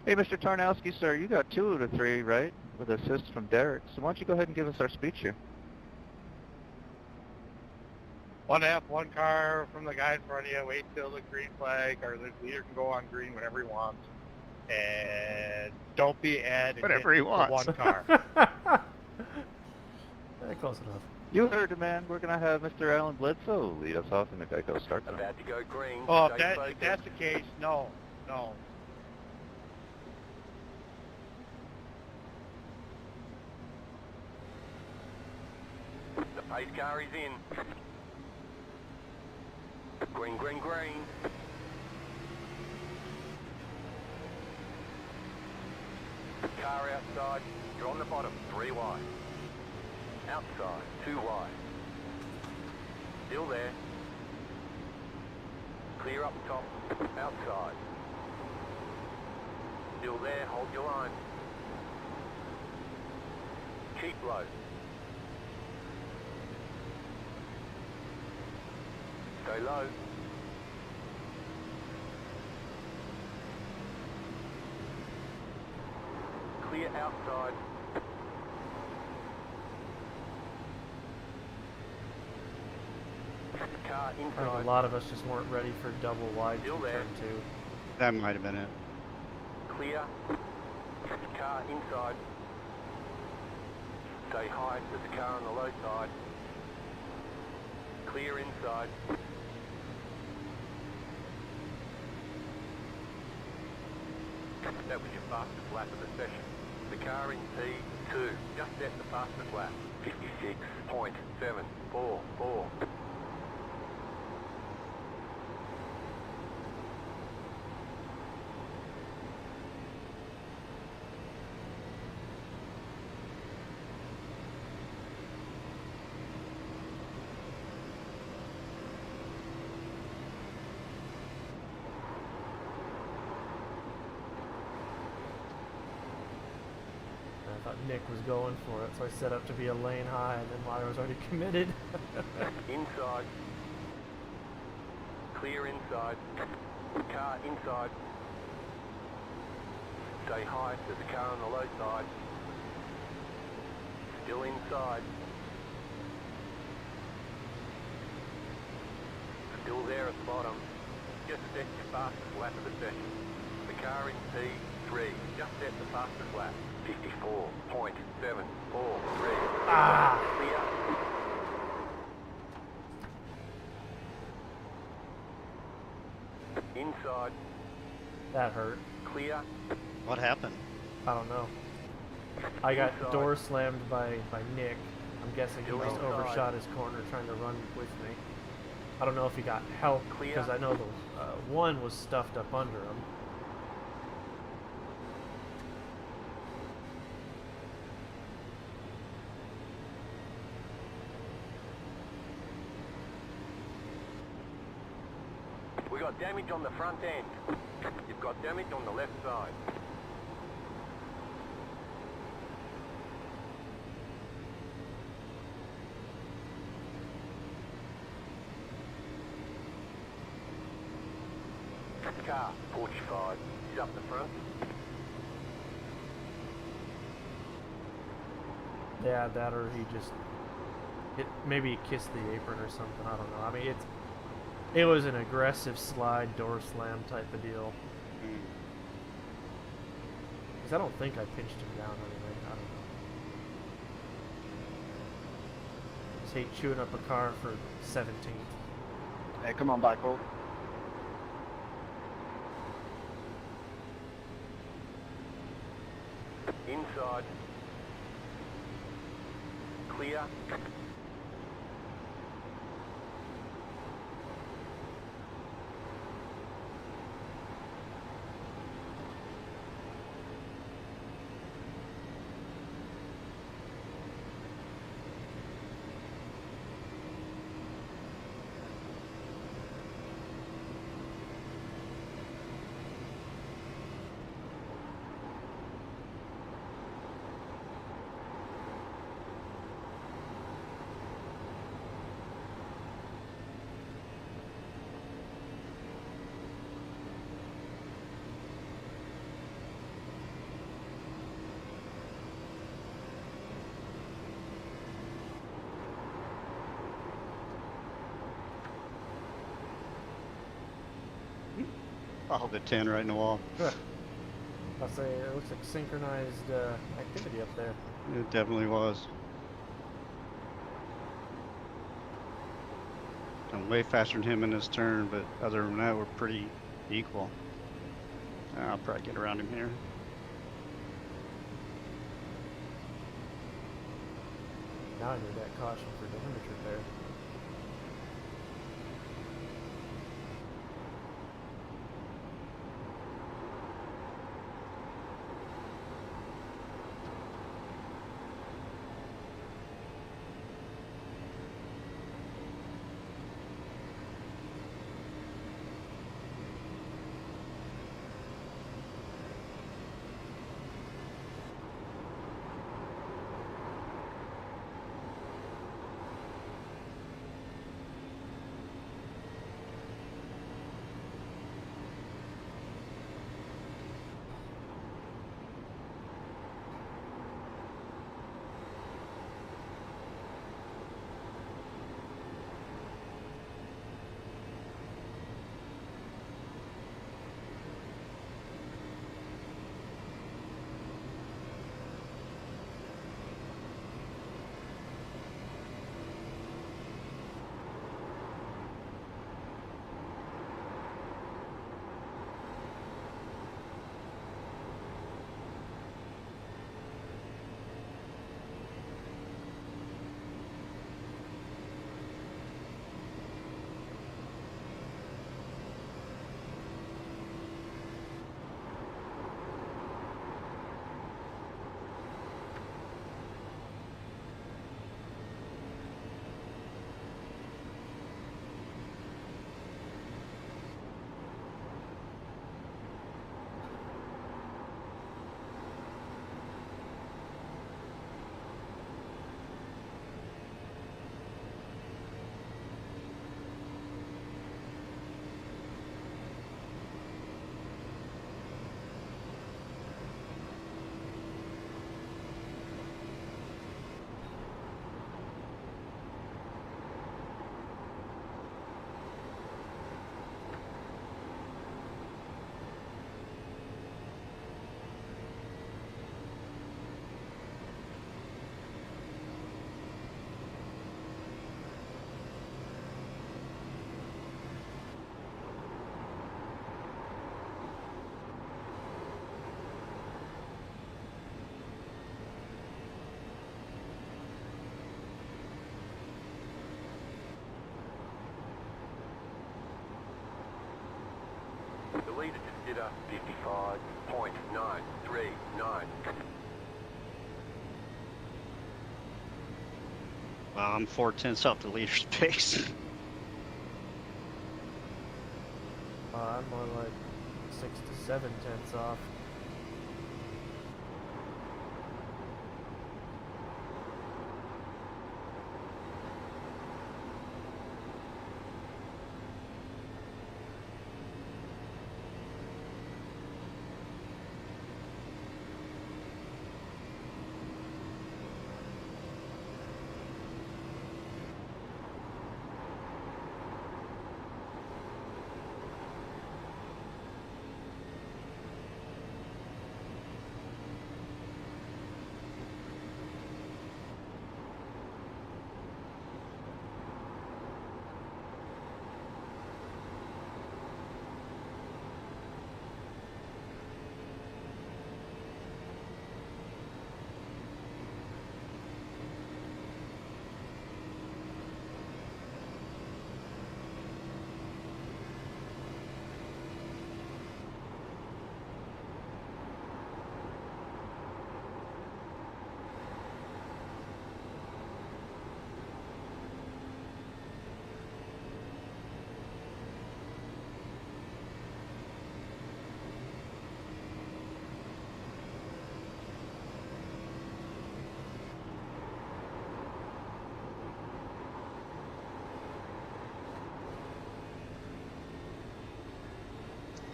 Hey, Mr. Tarnowski, sir, you got 2 of the 3, right? With assists from Derek. So why don't you go ahead and give us our speech here? 1.5, one car from the guy in front of you. Wait till the green flag, or the leader can go on green whenever he wants. And don't be Ed. Whatever he wants. One car. Close enough. You heard the man. We're going to have Mr. Alan Bledsoe lead us off in the Geico start zone. About to go green. Oh, Stay if that's the case, no. The pace car is in. Green, green, green. Car outside. You're on the bottom. 3 wide. Outside. 2 wide. Still there. Clear up top. Outside. Still there. Hold your line. Keep low. Stay low. Clear outside. Car I think inside. a lot of us just weren't ready for double wide Still from there. turn 2. That might have been it. Clear. Car inside. Stay high. There's a car on the low side. Clear inside. That was your fastest lap of the session. The car in P2 just set the fastest lap. 56.744. thought Nick was going for it, so I set up to be a lane high, and then I was already committed. Inside. Clear inside. Car inside. Stay high, there's a car on the low side. Still inside. Still there at the bottom. Just set your fastest lap of the session. The car in P3, just set the fastest lap. 54.743. Ah! Clear. Inside. That hurt. Clear. What happened? I don't know. I got door slammed by Nick. I'm guessing he just overshot his corner trying to run with me. I don't know if he got help because I know the one was stuffed up under him. We got damage on the front end. You've got damage on the left side. Car 45. He's up the front. Yeah, that or he just maybe he kissed the apron or something. I don't know. I mean, it was an aggressive slide door slam type of deal. Because I don't think I pinched him down or anything. I don't know. Just hate chewing up a car for 17th. Hey, come on back, Cole. Inside. Clear. I'll get 10 right in the wall. I'll say it looks like synchronized activity up there. It definitely was. I'm way faster than him in this turn, but other than that, we're pretty equal. I'll probably get around him here. Now I need that caution for damage repair. Jitter 55.939. Wow, I'm 4/10 off the leader's pace. I'm more like 6 to 7/10 off.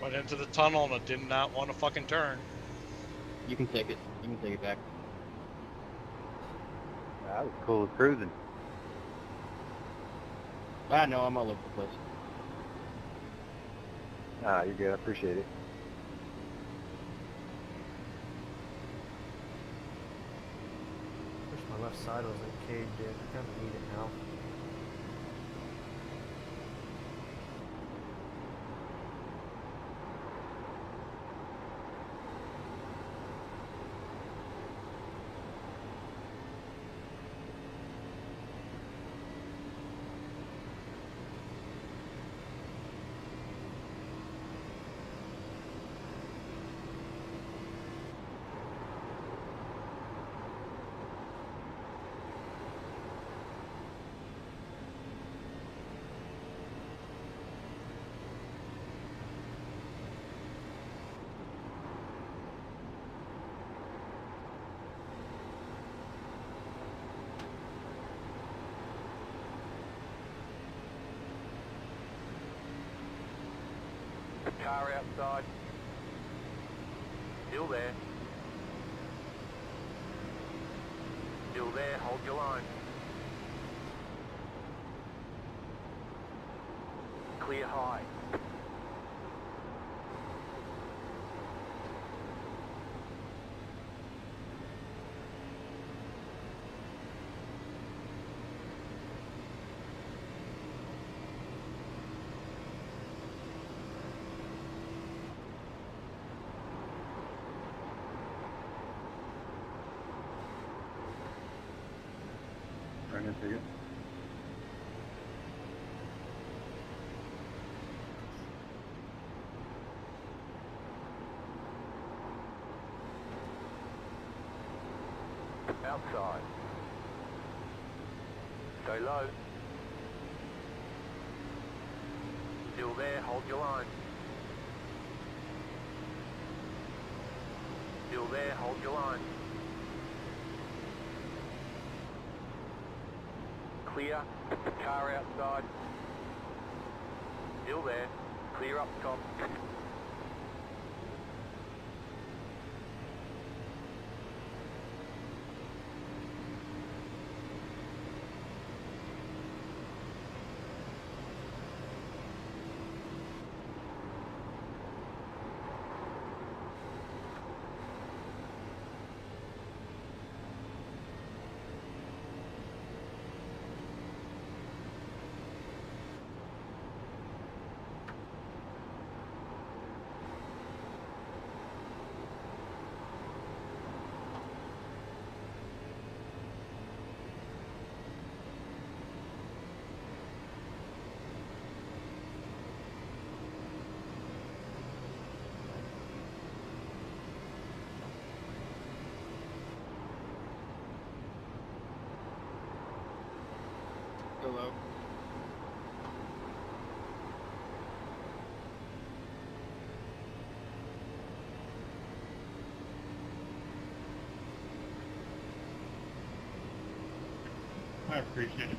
Went into the tunnel and it did not want to fucking turn. You can take it. You can take it back. That was cool cruising. Ah, no, I'm all over the place. Ah, you're good. I appreciate it. Wish my left side wasn't caved in. I kind of need it now. Car outside. Still there. Still there, hold your line. Clear high. Right into you. Outside. Stay low. Still there, hold your line. Still there, hold your line. Clear. Car outside. Still there. Clear up top. low. I appreciate it.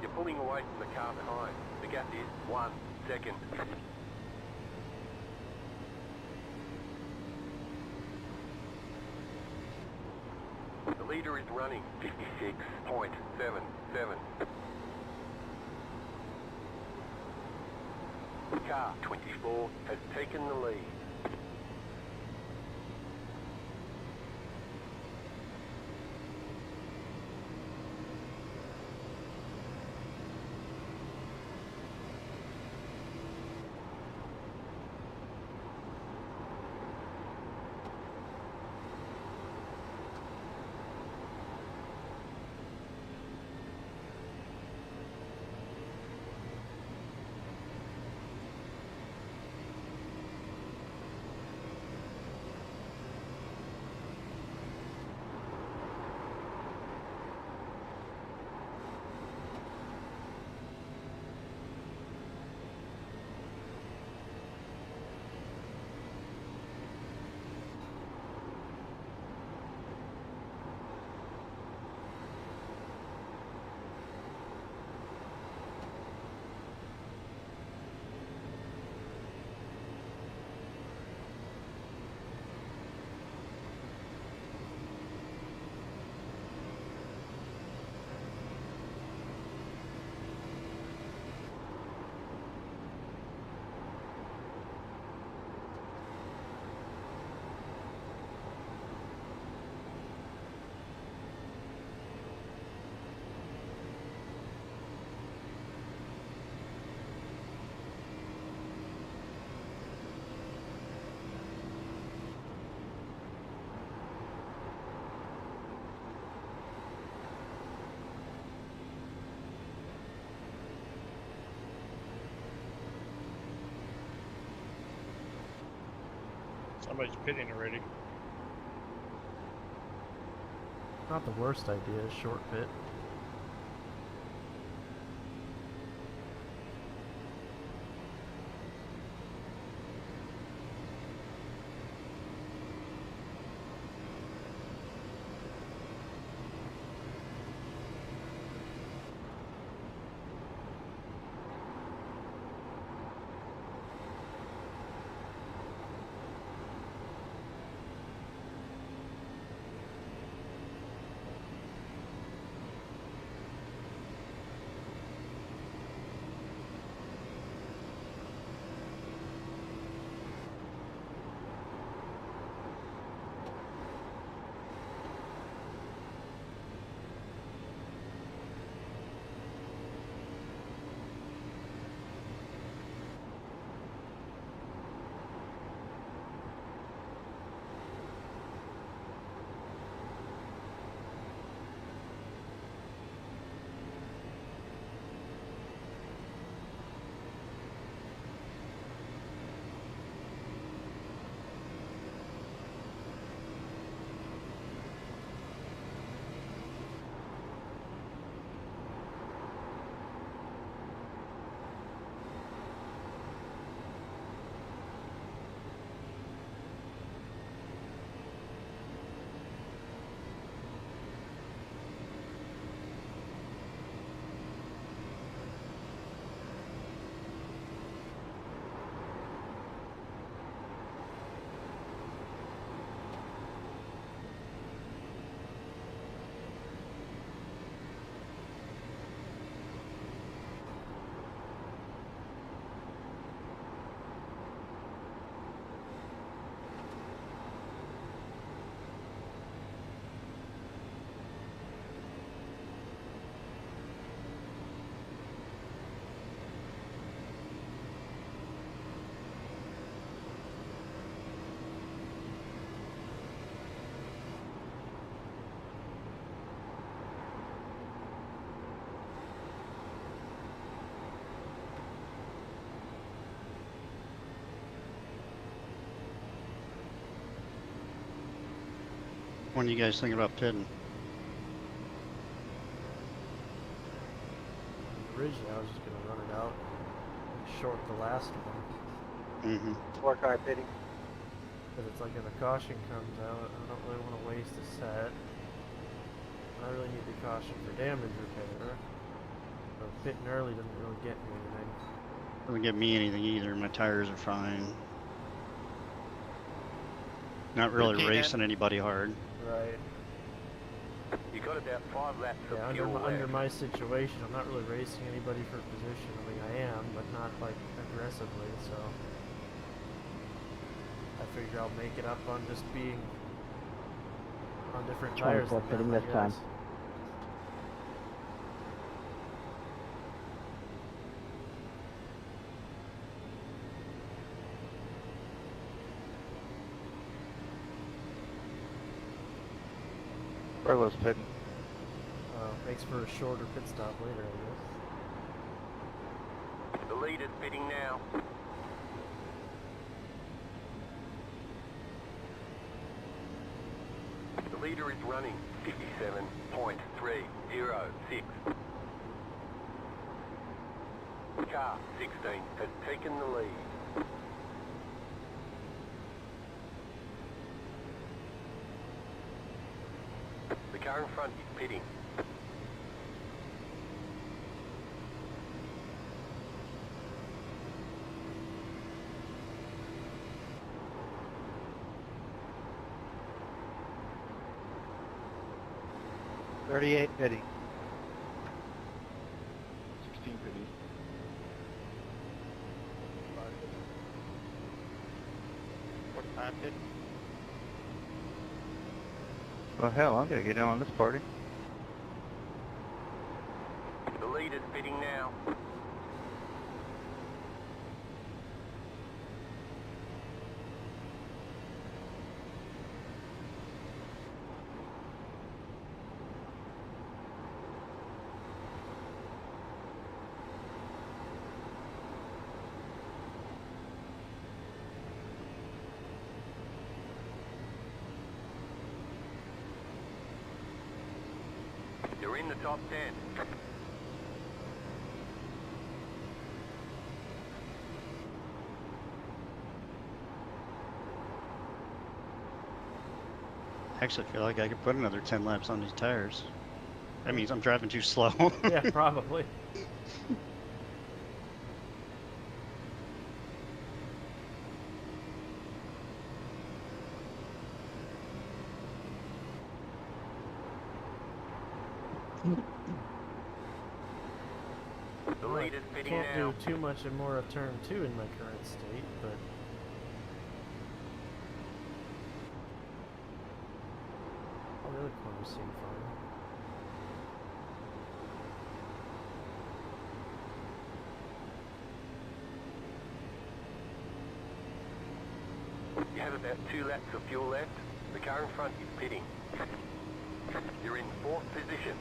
You're pulling away from the car behind. The gap is 1 second. The leader is running 56.77. Car 24 has taken the lead. Somebody's pitting already. Not the worst idea, short pit. When are you guys thinking about pitting? Originally, I was just gonna run it out and short the last one. Mm-hmm. 4-car pitting. Because it's like if a caution comes out, I don't really want to waste a set. I really need the caution for damage repair. So pitting early doesn't really get me anything. Doesn't get me anything either. My tires are fine. Not really racing anybody hard. Right. You got about 5 laps of Yeah, fuel under left. my situation, I'm not really racing anybody for position. I mean, I am, but not like aggressively. So I figure I'll make it up on just being on different tires. 24 pitting this time. Carlos pitting. Makes for a shorter pit stop later, I guess. The leader's pitting now. The leader is running 57.306. Car 16 has taken the lead. The car in front is pitting. $38 pitting. 16 pitting. What time pitting? Well, hell, I'm gonna get in on this party. The leader's pitting now. You're in the top 10. Actually, I feel like I could put another 10 laps on these tires. That means I'm driving too slow. Yeah, probably. The leader's pitting Can't now. do too much and more of turn 2 in my current state, but all the other corners seem fine. You have about 2 laps of fuel left. The car in front is pitting. You're in 4th position.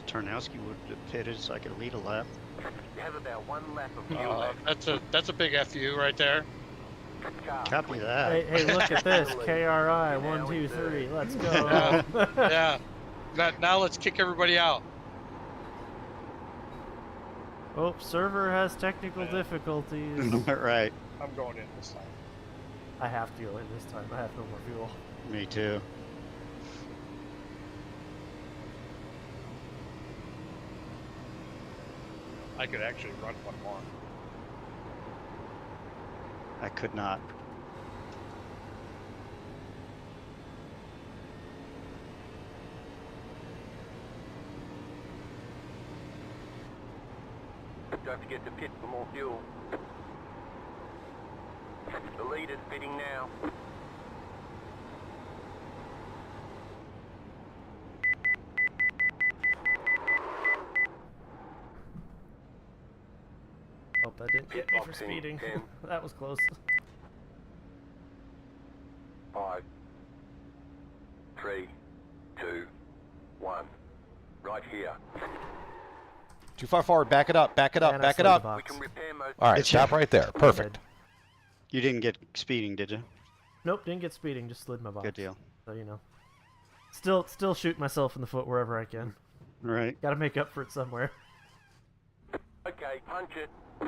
Tarnowski would have pitted so I could lead a lap. You have about 1 lap of fuel left. That's a big FU right there. Copy that. Hey, look at this. KRI, 1, 2, 3. Let's go. Yeah. Now let's kick everybody out. Oh, server has technical difficulties. Right. I'm going in this time. I have to go in this time. I have no more fuel. Me too. I could actually run one more. I could not. Don't forget to pit for more fuel. The leader's pitting now. Hope that didn't get me for Boxing, speeding. 10. That was close. 5, 3, 2, 1. Right here. Too far forward. Back it up. Back it up. And I Back it slid the up. box. We can repair most. All right. Stop right there. Perfect. You didn't get speeding, did you? Nope, didn't get speeding. Just slid my box. Good deal. So you know, still shoot myself in the foot wherever I can. Right. Got to make up for it somewhere. Okay, punch it. I've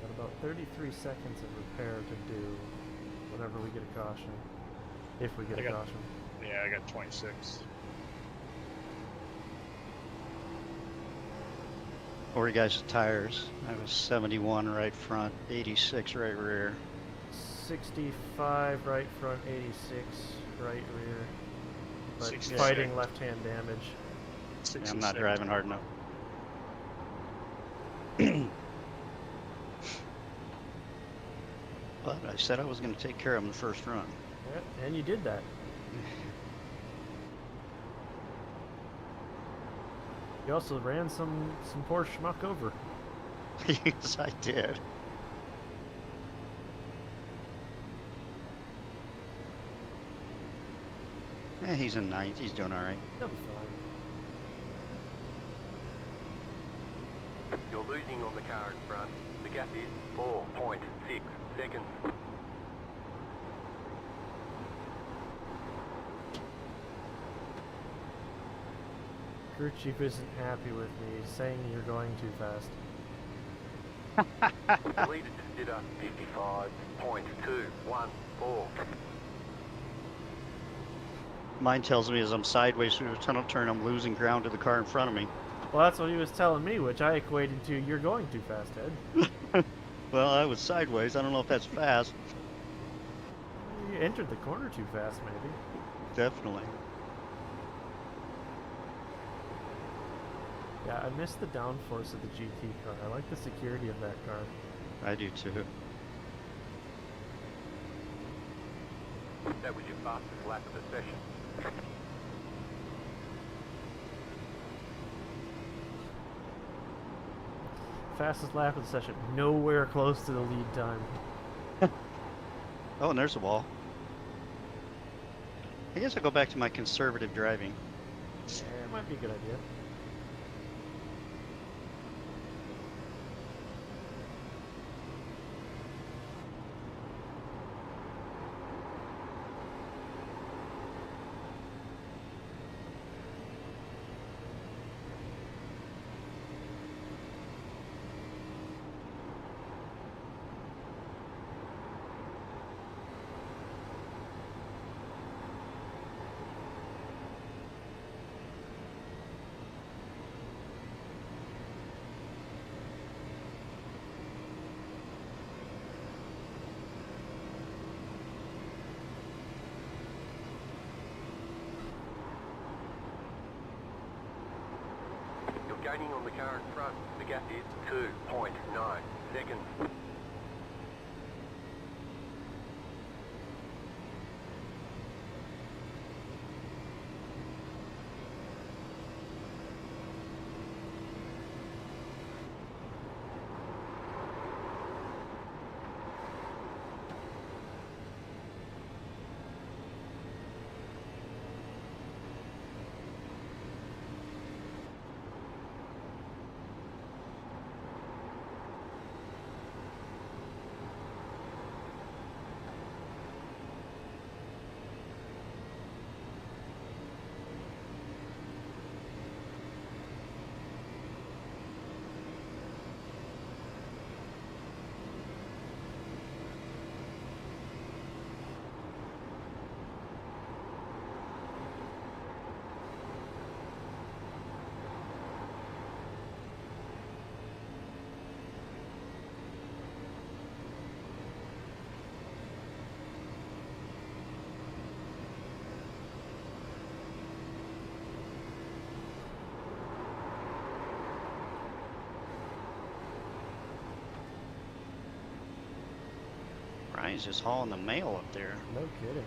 got about 33 seconds of repair to do whenever we get a caution. If we get a caution. Yeah, I got 26. What were you guys' tires? I was 71 right front, 86 right rear. 65 right front, 86 right rear. But 66. fighting left-hand damage. Yeah, I'm not driving hard enough. But I said I was going to take care of him the first run. Yeah, and you did that. You also ran some poor schmuck over. Yes, I did. Yeah, he's in ninth. He's doing all right. He'll be fine. You're losing on the car in front. The gap is 4.6 seconds. Crew chief isn't happy with me, saying you're going too fast. The leader just did a 55.214. Mine tells me as I'm sideways through the tunnel turn, I'm losing ground to the car in front of me. Well, that's what he was telling me, which I equated to you're going too fast, Ed. Well, I was sideways. I don't know if that's fast. You entered the corner too fast, maybe. Definitely. Yeah, I miss the downforce of the GT car. I like the security of that car. I do too. That was your fastest lap of the session. Fastest lap of the session. Nowhere close to the lead time. Oh, and there's a wall. I guess I'll go back to my conservative driving. Yeah, it might be a good idea. You're gaining on the car in front. The gap is 2.9 seconds. Brian's just hauling the mail up there. No kidding.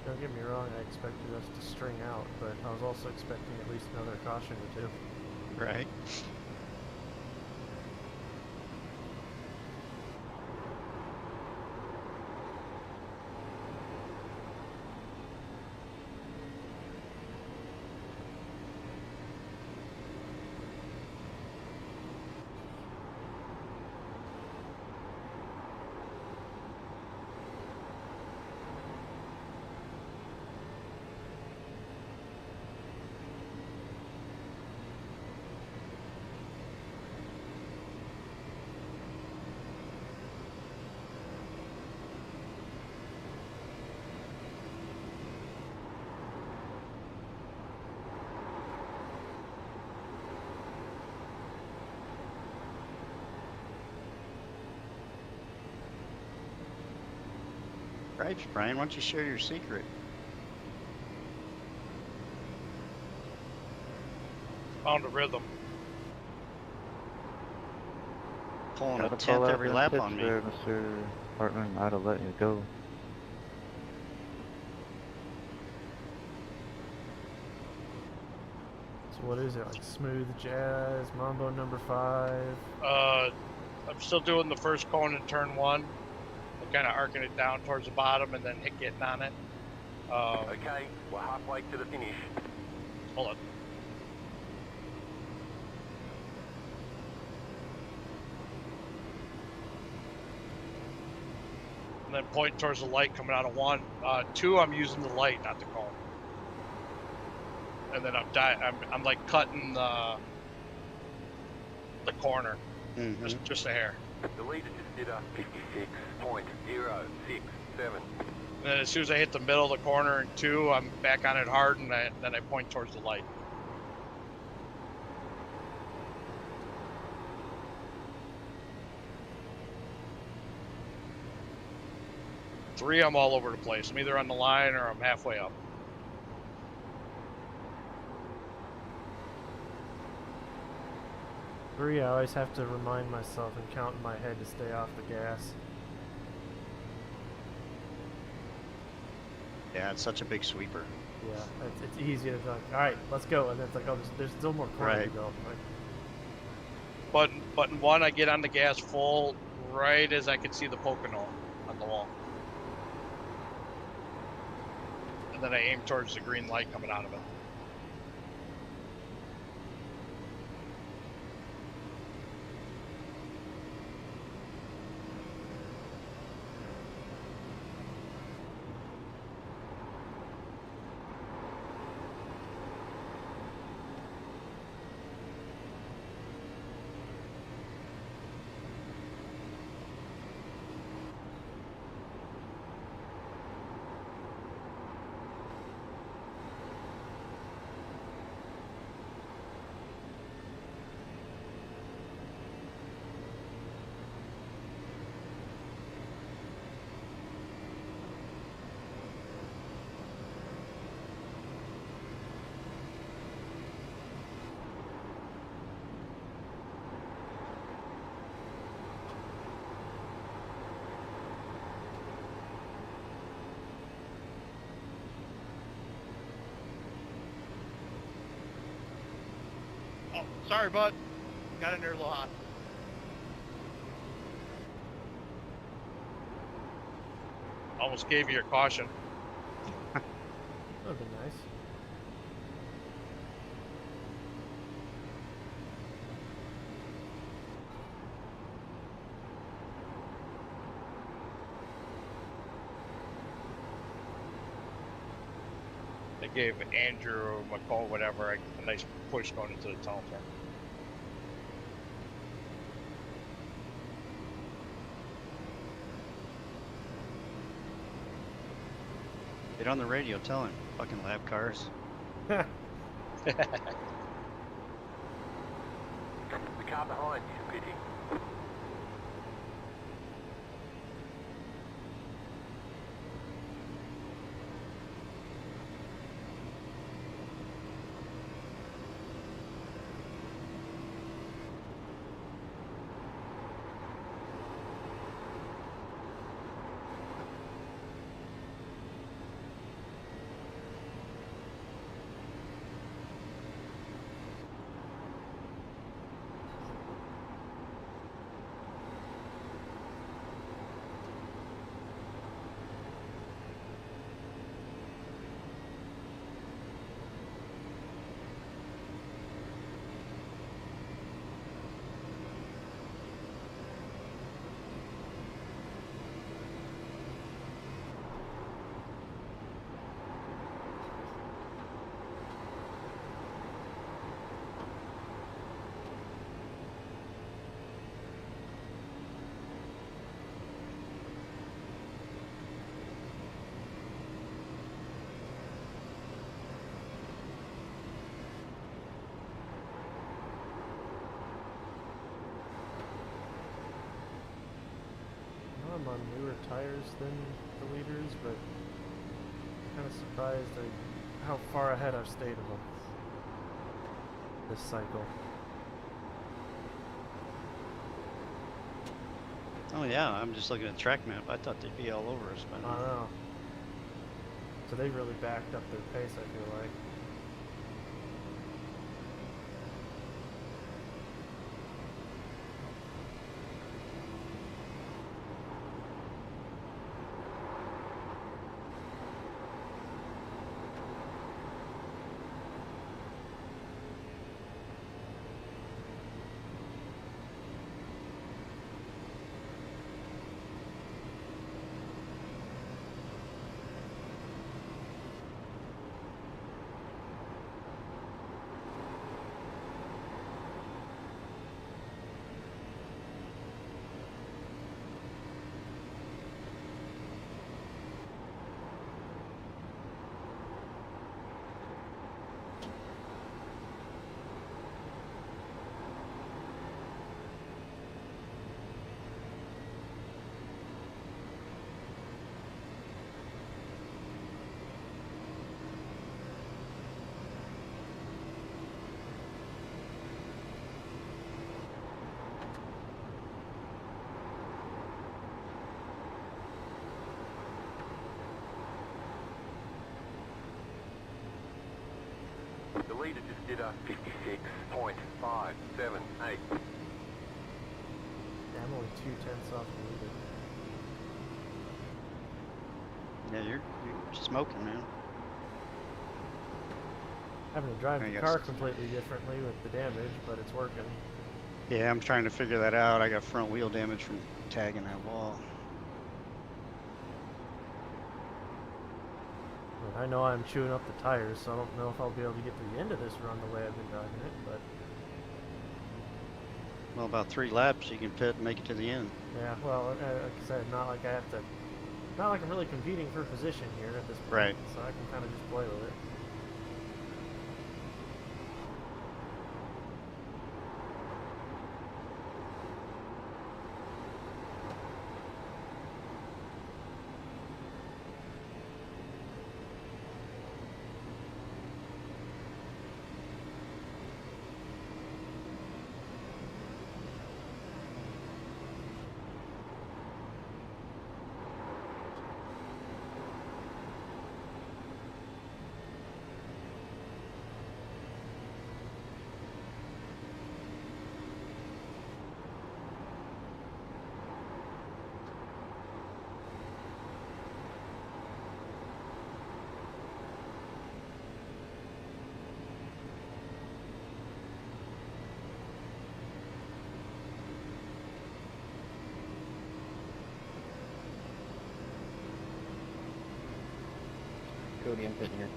Don't get me wrong, I expected us to string out, but I was also expecting at least another caution or two. Right. Right, Brian, why don't you share your secret? Found a rhythm. Pulling Gotta a pull 10th out every them lap tips on me. there, Mr. Hartman. I'd have let you go. So what is it, like smooth jazz, mambo number 5? I'm still doing the first cone in turn 1. I'm kind of arcing it down towards the bottom and then getting on it. Okay, we're halfway to the finish. Hold on. And then point towards the light coming out of 1. 2, I'm using the light, not the cone. And then I'm like cutting the corner, just a hair. The leader just did a 56.067. And then as soon as I hit the middle of the corner in 2, I'm back on it hard, and then I point towards the light. Three, I'm all over the place. I'm either on the line or I'm halfway up. Three, I always have to remind myself and count in my head to stay off the gas. Yeah, it's such a big sweeper. Yeah, it's easy to be like, all right, let's go, and then it's like, oh, there's still more corner to go. Like, Button 1, I get on the gas full right as I can see the Pocono on the wall. And then I aim towards the green light coming out of it. Oh, sorry, bud. Got in there a little hot. Almost gave you your caution. that would be nice. They gave Andrew McCall, whatever, a nice push going into the tunnel turn. Get on the radio, tell him. Fucking lap cars. The car behind you is pitting. I'm on newer tires than the leaders, but I'm kind of surprised at how far ahead I've stayed of them this cycle. Oh yeah, I'm just looking at the track map. I thought they'd be all over us by I now. know. So they really backed up their pace, I feel like. The leader just did a 56.578. Yeah, I'm only 2/10 off the leader. Yeah, you're smoking, man. Having to drive I the guess. car completely differently with the damage, but it's working. Yeah, I'm trying to figure that out. I got front wheel damage from tagging that wall. But I know I'm chewing up the tires, so I don't know if I'll be able to get to the end of this run the way I've been driving it, but... Well, about 3 laps, you can pit and make it to the end. Yeah, well, like I said, not like I have to... Not like I'm really competing for position here at this point, Right. so I can kind of just play with it. Cody, I'm pitting here.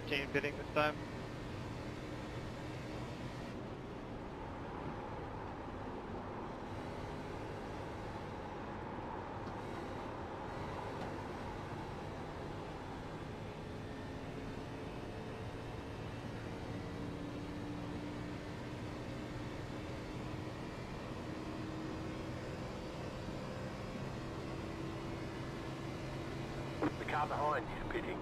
13 pitting this time. The car behind you is pitting.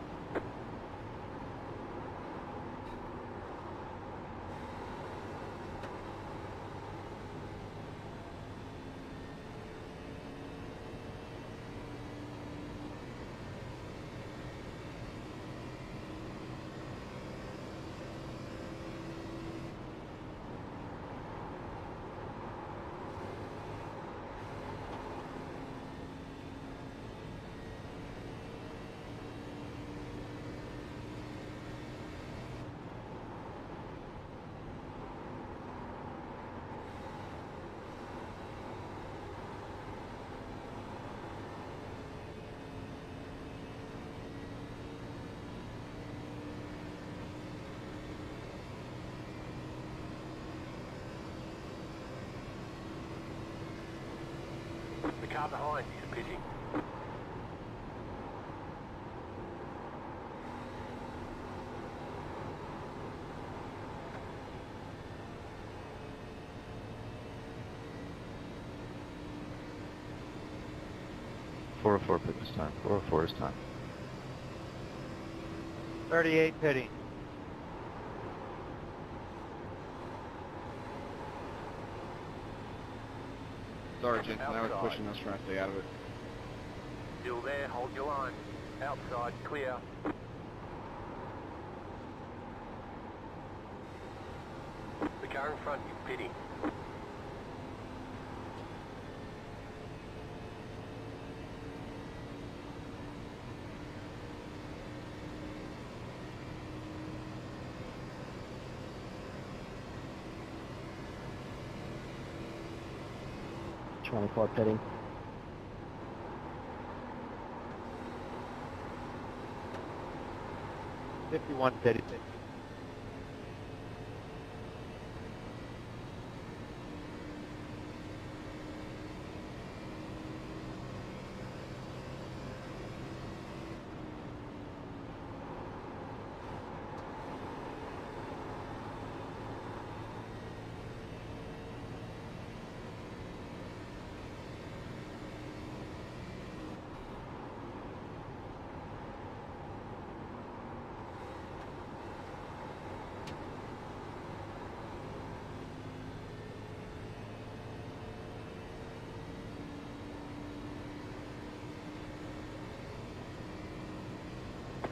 The car behind you is pitting. Four pit this time. 404 this time. 38 pitting. Sergeant, now it's pushing us, trying to stay out of it. Still there, hold your line. Outside, clear. The car in front is pitting. Pitting. 51 pitting.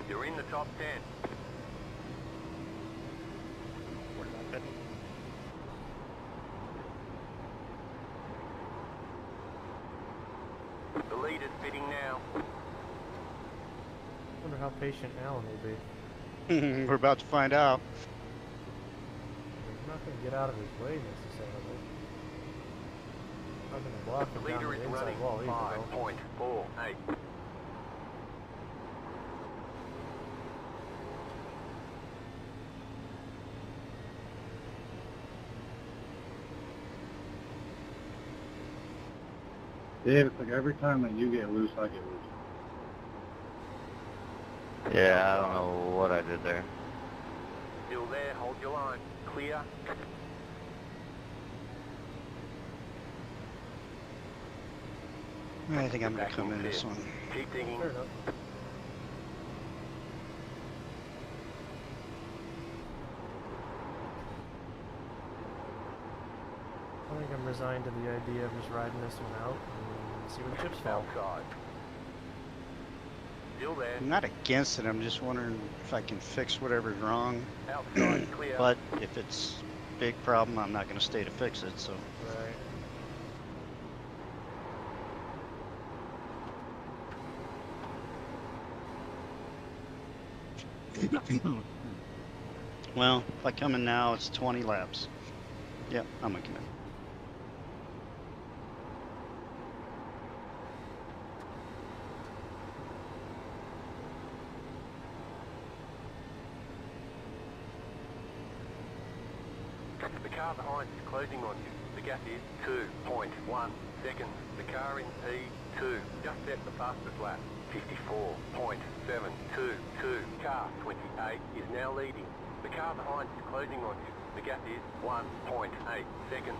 You're in the top 10. The leader's bidding now. Wonder how patient Alan will be. We're about to find out. He's not going to get out of his way necessarily. Not going to block The him down leader the is inside running wall either, though. 5.48. Dave, it's like every time that you get loose, I get loose. Yeah, I don't know what I did there. Still there, hold your line. Clear. I think I'm going to come in this one. Keep digging. Fair enough. I think I'm resigned to the idea of just riding this one out and see where the chips fall. Outside. Still there. I'm not against it. I'm just wondering if I can fix whatever's wrong. Outside, clear. But if it's a big problem, I'm not going to stay to fix it. So. Right. Well, if I come in now, it's 20 laps. Yep, I'm gonna come in. behind is closing on you. The gap is 2.1 seconds. The car in P2 just set the fastest lap. 54.722. Car 28 is now leading. The car behind is closing on you. The gap is 1.8 seconds.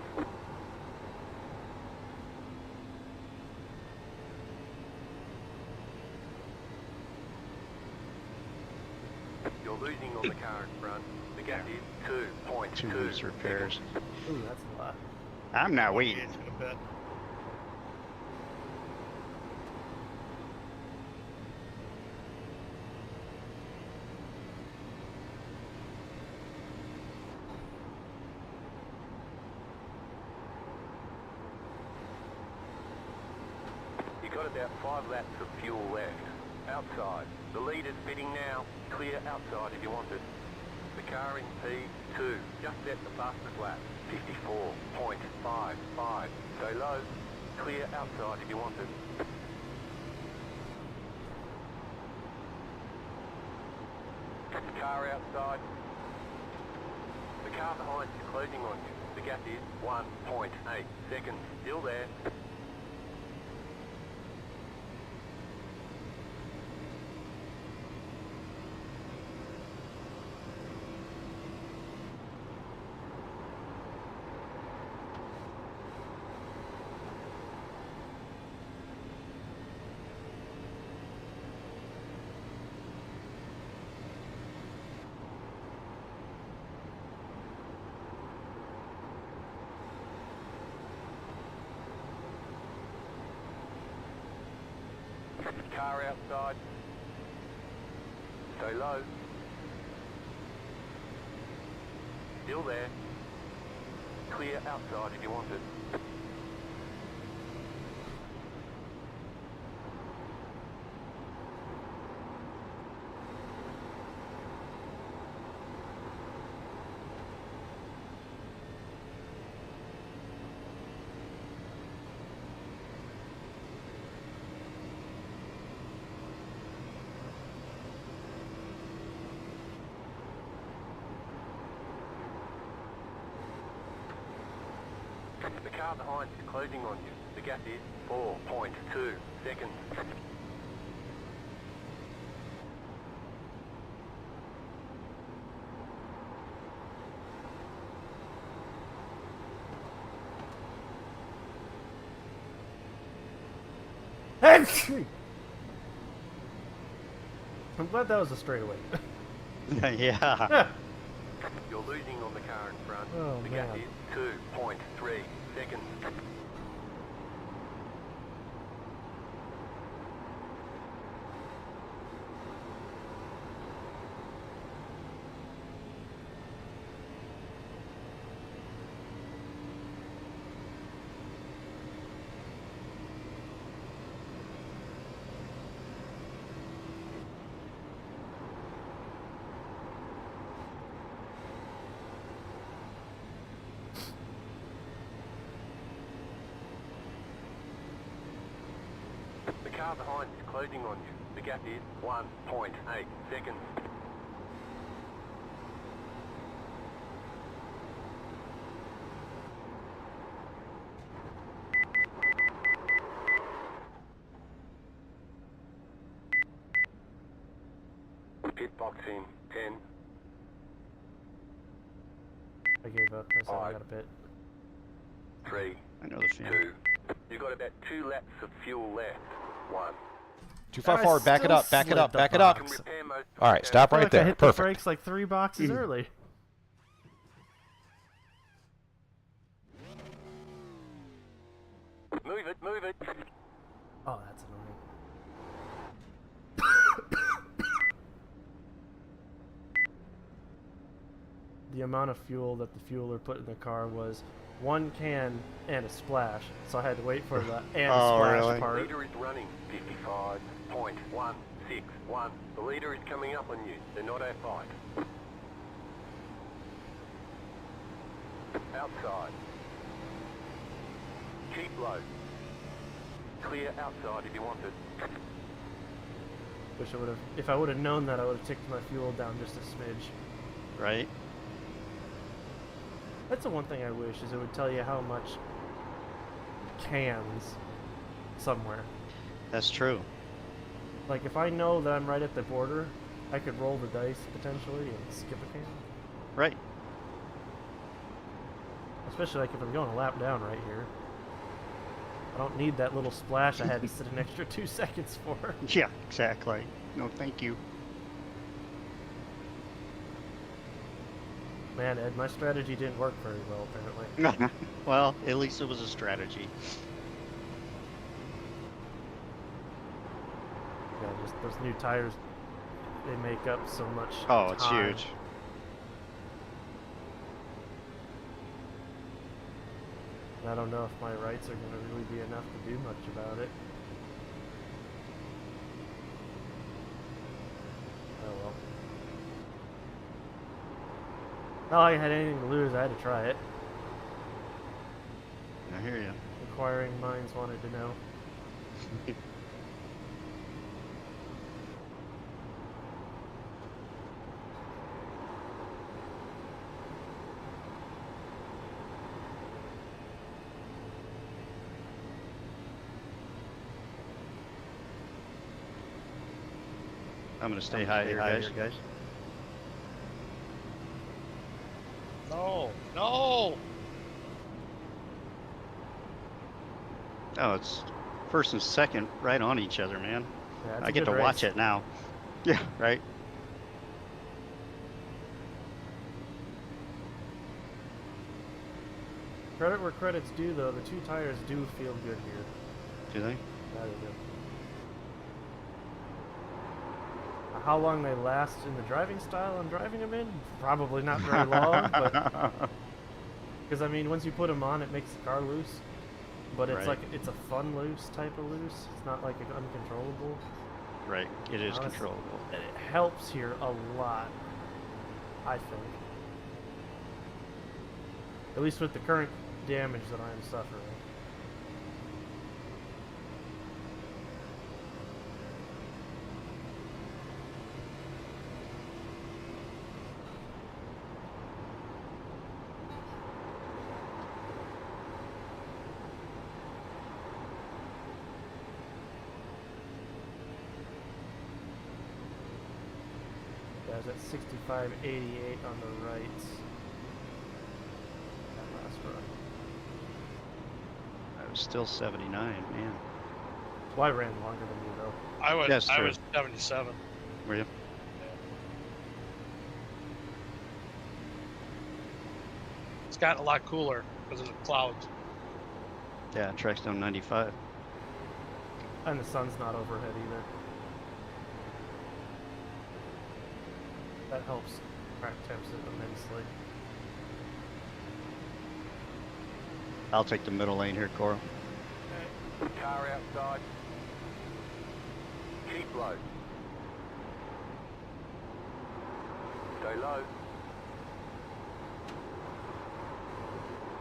You're losing on the car in front. The gap is 2.2 Two loose repairs. Ooh, that's a lot. I'm not waiting. You've got about 5 laps of fuel left. Outside. The leader's pitting now. Clear outside if you want it. The car in P2 just set the fastest lap. 54.55. Stay low. Clear outside if you want it. Car outside. The car behind is closing on you. The gap is 1.8 seconds. Still there. Car outside. Stay low. Still there. Clear outside if you want it. The car behind is closing on you. The gap is 4.2 seconds. I'm glad that was a straightaway. Yeah. You're losing on the car in front. Oh, the gap man. is 2.3 seconds. The car behind is closing on you. The gap is 1.8 seconds. Pit box in 10. I gave up. I said I got a bit. 3. I know the feeling. 2. You've got about 2 laps of fuel left. 1. Too far I forward. Back it still up. Back it slid up. the Back it up. box. All right, stop I feel right like I there. hit the Perfect. brakes like 3 boxes early. Move it, move it. Oh, that's annoying. The amount of fuel that the fueler put in the car was 1 can and a splash, so I had to wait for the and Oh, splash really? The part. leader is running 55.161. The leader is coming up on you. They're not our fight. Outside. Keep low. Clear outside if you want it. Wish I would have. If I would have known that, I would have ticked my fuel down just a smidge. Right? That's the one thing I wish, is it would tell you how much cans somewhere. That's true. Like, if I know that I'm right at the border, I could roll the dice potentially and skip a can. Right. Especially like if I'm going a lap down right here. I don't need that little splash I had to sit an extra 2 seconds for. Yeah, exactly. No, thank you. Man, Ed, my strategy didn't work very well, apparently. Well, at least it was a strategy. Yeah, just those new tires, they make up so much Oh, it's time. huge. And I don't know if my rights are going to really be enough to do much about it. Oh well. Not like I had anything to lose, I had to try it. I hear you. Inquiring minds wanted to know. I'm gonna stay high here, guys. No, no. Oh, it's first and second right on each other, man. Yeah, it's I a get good to watch race. it now. Yeah, right. Credit where credit's due, though. The 2 tires do feel good here. Do they? Yeah, they do. How long they last in the driving style I'm driving them in? Probably not very long, but because I mean, once you put them on, it makes the car loose. But it's Right. like it's a fun loose type of loose. It's not like uncontrollable. Right. It is Honestly, controllable. and it helps here a lot, I think. At least with the current damage that I am suffering. Guys, at 65.88 on the right. That last run. I was still 79, man. Well, I ran longer than you, though. I was That's I true. was 77. Were you? It's gotten a lot cooler because of the clouds. Yeah, track's down 95. And the sun's not overhead either. That helps track temps immensely. I'll take the middle lane here, Coral. Car outside. Keep low. Stay low.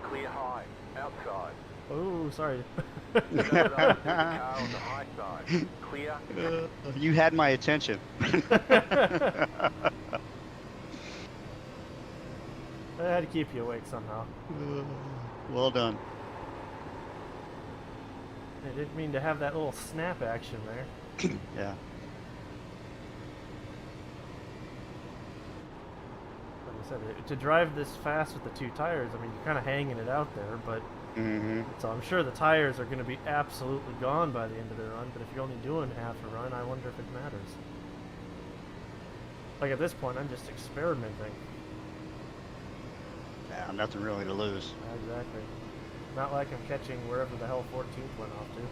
Clear high. Outside. Oh, sorry. Go low. There's a car on the high side. Clear. You had my attention. I had to keep you awake somehow. Well done. I didn't mean to have that little snap action there. Yeah. Like I said, to drive this fast with the 2 tires, I mean, you're kind of hanging it out there, but so I'm sure the tires are going to be absolutely gone by the end of the run, but if you're only doing half a run, I wonder if it matters. Like at this point, I'm just experimenting. Yeah, nothing really to lose. Exactly. Not like I'm catching wherever the hell 14th went off to.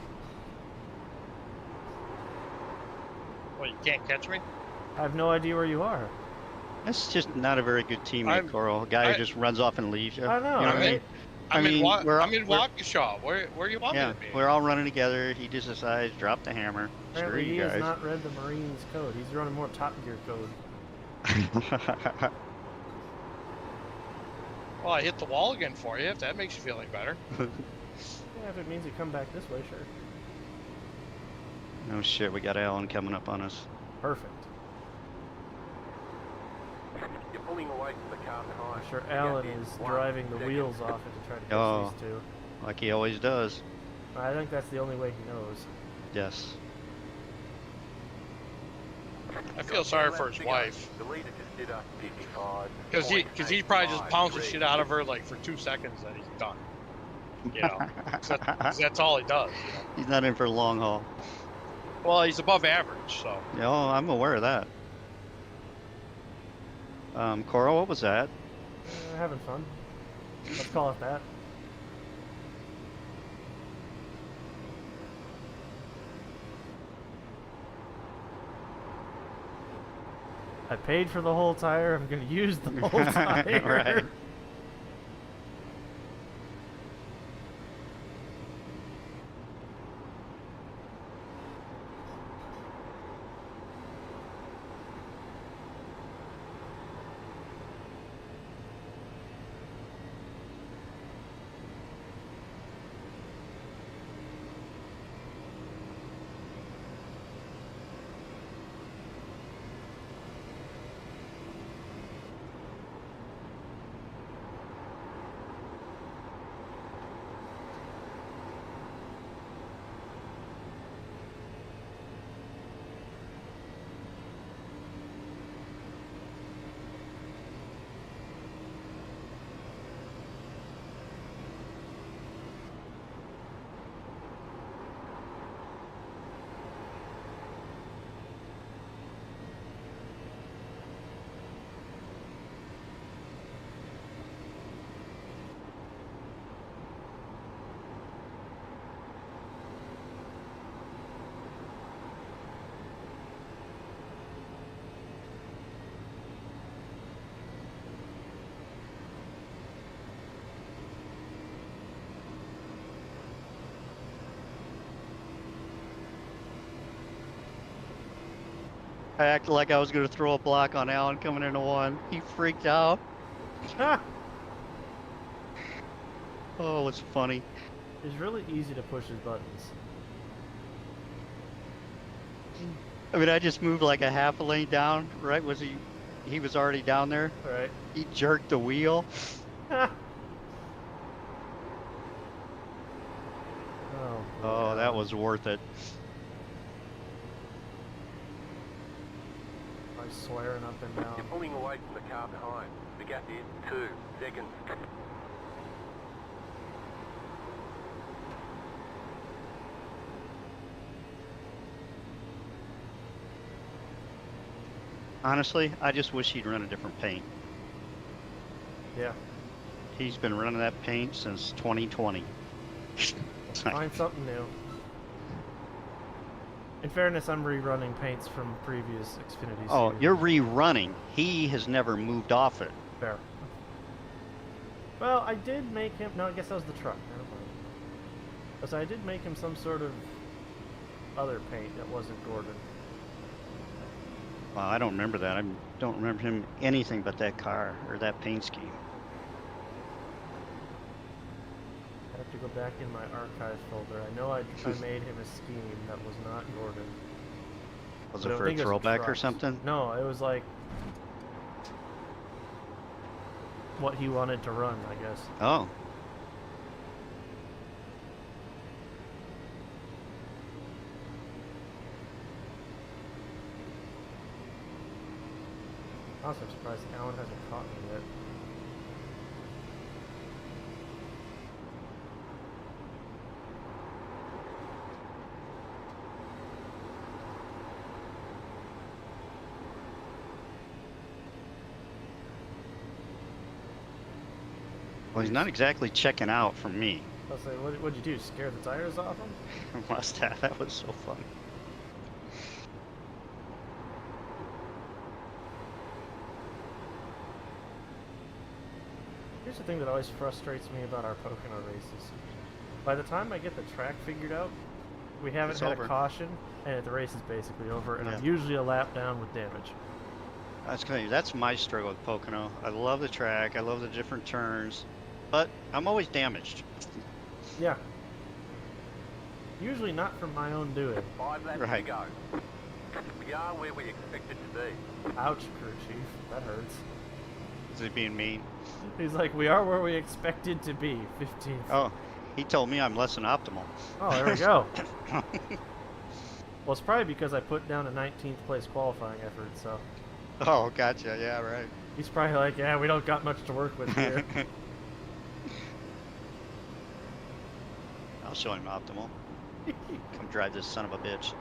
Well, you can't catch me? I have no idea where you are. That's just not a very good teammate, Coral. A guy who just runs off and leaves you. I know, You know what I mean? I'm in we're Waukesha. Where you want yeah, me to be? we're all running together. He just decides, drop the hammer. Apparently Screw he you has guys. not read the Marines code. He's running more Top Gear code. Well, I hit the wall again for you, if that makes you feel any better. Yeah, if it means you come back this way, sure. Oh shit, we got Alan coming up on us. Perfect. You're pulling away from the car behind. I'm sure The Alan gap is 1 driving the second. wheels off it to try to catch Oh, these two. like he always does. I think that's the only way he knows. Yes. I feel sorry for his wife. The leader just did a 55. Because he probably just pounds the shit out of her like for 2 seconds, then he's done. You know, 'cause that's all he does. You know? He's not in for the long haul. Well, he's above average, so. Yeah, I'm aware of that. Coral, what was that? Having fun. Let's call it that. I paid for the whole tire. I'm going to use the whole tire. Right. I acted like I was going to throw a block on Alan coming into one. He freaked out. Oh, it's funny. It's really easy to push his buttons. I mean, I just moved like a half a lane down, right? He was already down there? Right. He jerked the wheel. Oh, that was worth it. By swearing up and down. You're pulling away from the car behind. The gap is 2 seconds. Honestly, I just wish he'd run a different paint. Yeah. He's been running that paint since 2020. Find something new. In fairness, I'm rerunning paints from previous Xfinity series. Oh, you're rerunning. He has never moved off it. Fair. Well, I did make him... No, I guess that was the truck. Never mind. So I did make him some sort of other paint that wasn't Gordon. Well, I don't remember that. I don't remember him anything but that car or that paint scheme. I have to go back in my archive folder. I know I made him a scheme that was not Gordon. Was it for a throwback or something? No, it was like what he wanted to run, I guess. Oh. Also, I'm surprised Alan hasn't caught me yet. Well, he's not exactly checking out from me. I'll say, what'd you do? Scare the tires off him? Must have. That was so fun. Here's the thing that always frustrates me about our Pocono races. By the time I get the track figured out, we haven't It's had over. a caution, and the race is basically over, and I'm Yeah. usually a lap down with damage. That's my struggle with Pocono. I love the track. I love the different turns, but I'm always damaged. Yeah. Usually not from my own doing. 5 laps Right. to go. We are where we expected to be. Ouch, crew chief. That hurts. Is he being mean? He's like, we are where we expected to be, 15th. Oh, he told me I'm less than optimal. Oh, there we go. Well, it's probably because I put down a 19th place qualifying effort, so. Oh, gotcha. Yeah, right. He's probably like, yeah, we don't got much to work with here. I'll show him optimal. Come drive this son of a bitch.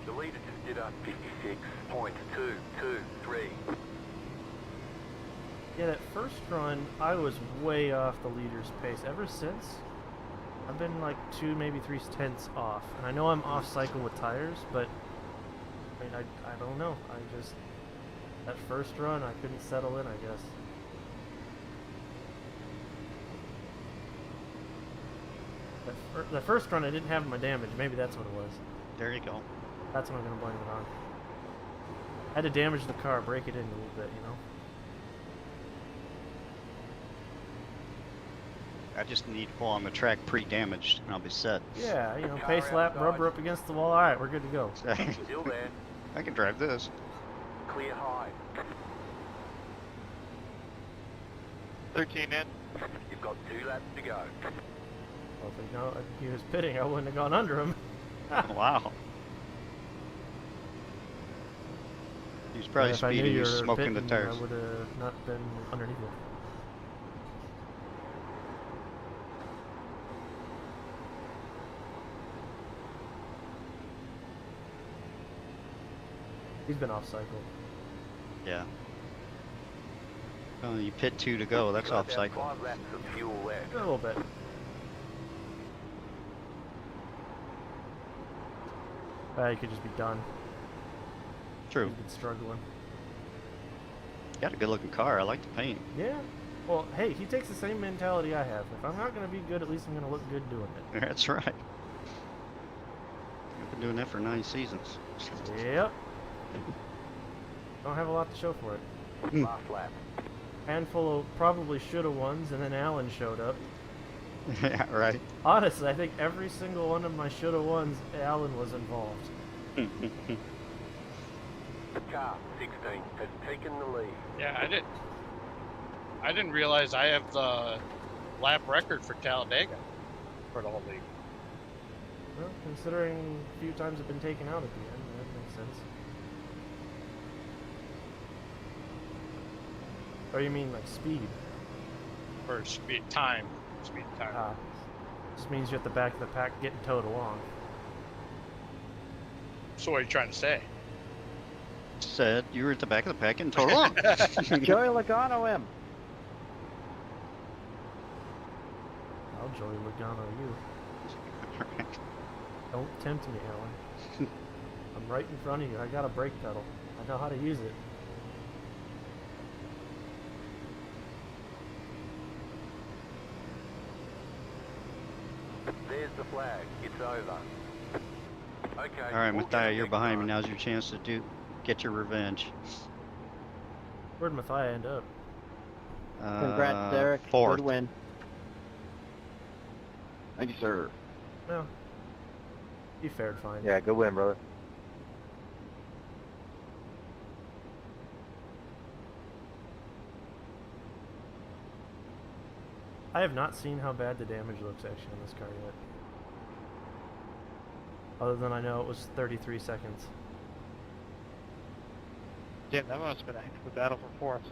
The leader just did a 56.223. Yeah, that first run, I was way off the leader's pace. Ever since, I've been like 2, maybe 3 tenths off. And I know I'm off cycle with tires, but I mean, I don't know. I just, that first run, I couldn't settle in, I guess. The first run, I didn't have my damage. Maybe that's what it was. There you go. That's what I'm going to blame it on. I had to damage the car, break it in a little bit, you know? I just need to pull on the track pre-damaged, and I'll be set. Yeah, you know, pace lap, rubber up against the wall. All right, we're good to go. Still there. I can drive this. Clear high. 13 in. You've got 2 laps to go. Well, if he was pitting, I wouldn't have gone under him. Wow. He's probably if I knew speeding, you he's were smoking the pitting, tires. I would have not been underneath it. He's been off cycle. Yeah. Oh, you pit 2 to go. That's off cycle. 5 laps of fuel left. A little bit. You could just be done. True. He's been struggling. Got a good looking car. I like the paint. Yeah. Well, hey, he takes the same mentality I have. If I'm not going to be good, at least I'm going to look good doing it. That's right. I've been doing that for 9 seasons. Yep. Don't have a lot to show for it. Last lap. Handful of probably shoulda ones, and then Alan showed up. Yeah, right. Honestly, I think every single one of my shoulda ones, Alan was involved. Car 16 has taken the lead. Yeah, I didn't realize I have the lap record for Talladega for the whole league. Well, considering a few times have been taken out at the end, that makes sense. Or you mean like speed? For speed time. Speed time. Just means you're at the back of the pack getting towed along. So what are you trying to say? Said you were at the back of the pack and towed along. Joey Logano him. I'll Joey Logano you. Don't tempt me, Alan. I'm right in front of you. I got a brake pedal. I know how to use it. There's the flag. It's over. Okay. All right, Matthias, you're behind me. Now's your chance to get your revenge. Where'd Matthias end up? Congrats, Derek. Fourth. Good win. Thank you, sir. No. He fared fine. Yeah, good win, brother. I have not seen how bad the damage looks actually on this car yet. Other than I know it was 33 seconds. Damn, that must have been a heck of a battle for fourth.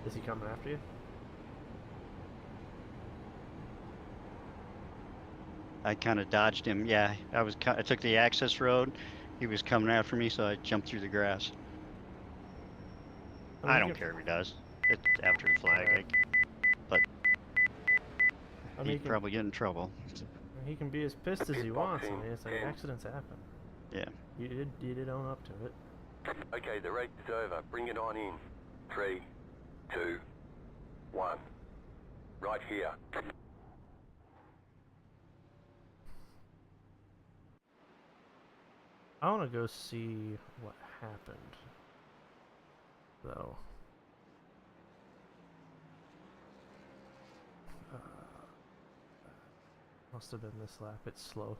Is he coming after you? I kind of dodged him. Yeah, I took the access road. He was coming after me, so I jumped through the grass. I don't care if he does. It's after the flag, but he'd probably get in trouble. He can be as pissed as he wants. I mean, it's like accidents happen. Yeah. You did own up to it. Okay, the race is over. Bring it on in. 3, 2, 1. Right here. I want to go see what happened, though. Must have been this lap. It's slow.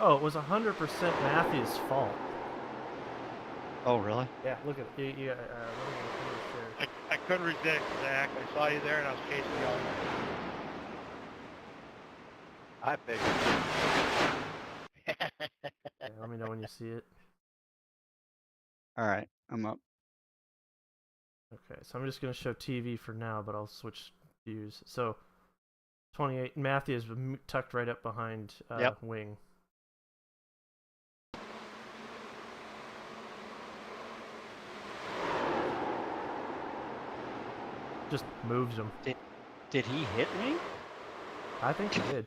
Oh, it was 100% Matthew's fault. Oh, really? Yeah, look at it. I couldn't resist, Zach. I saw you there and I was chasing you all. I figured. Yeah, let me know when you see it. All right, I'm up. Okay, so I'm just going to show TV for now, but I'll switch views. So, 28, Matthew is tucked right up behind Wing. Just moves him. Did he hit me? I think he did.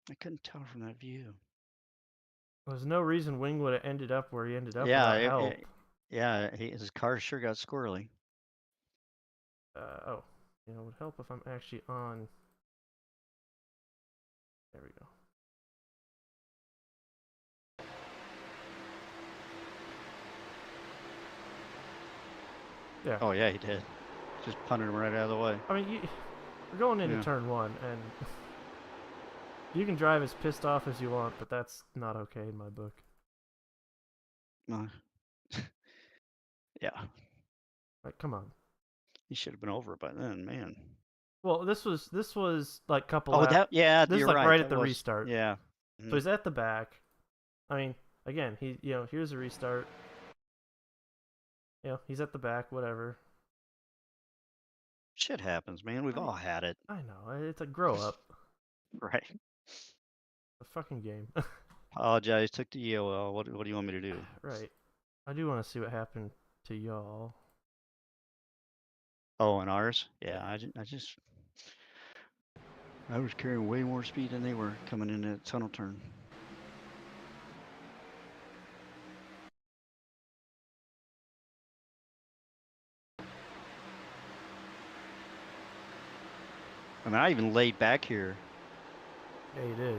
I couldn't tell from that view. There's no reason Wing would have ended up where he ended up without help. His car sure got squirrely. Oh, you know, it would help if I'm actually on. There we go. Yeah. Oh yeah, he did. Just punted him right out of the way. I mean, we're going into turn one, and you can drive as pissed off as you want, but that's not okay in my book. Yeah. Like, come on. He should have been over it by then, man. Well, this was like couple. Oh, this you're is like right. at the restart. Yeah. So he's at the back. I mean, again, here's a restart. He's at the back. Whatever. Shit happens, man. We've all had it. I know. It's a grow up. Right. A fucking game. Apologize. Took the EOL. What do you want me to do? Right. I do want to see what happened to y'all. Oh, and ours? Yeah. I was carrying way more speed than they were coming in that tunnel turn. I mean, I even laid back here. Yeah, you did.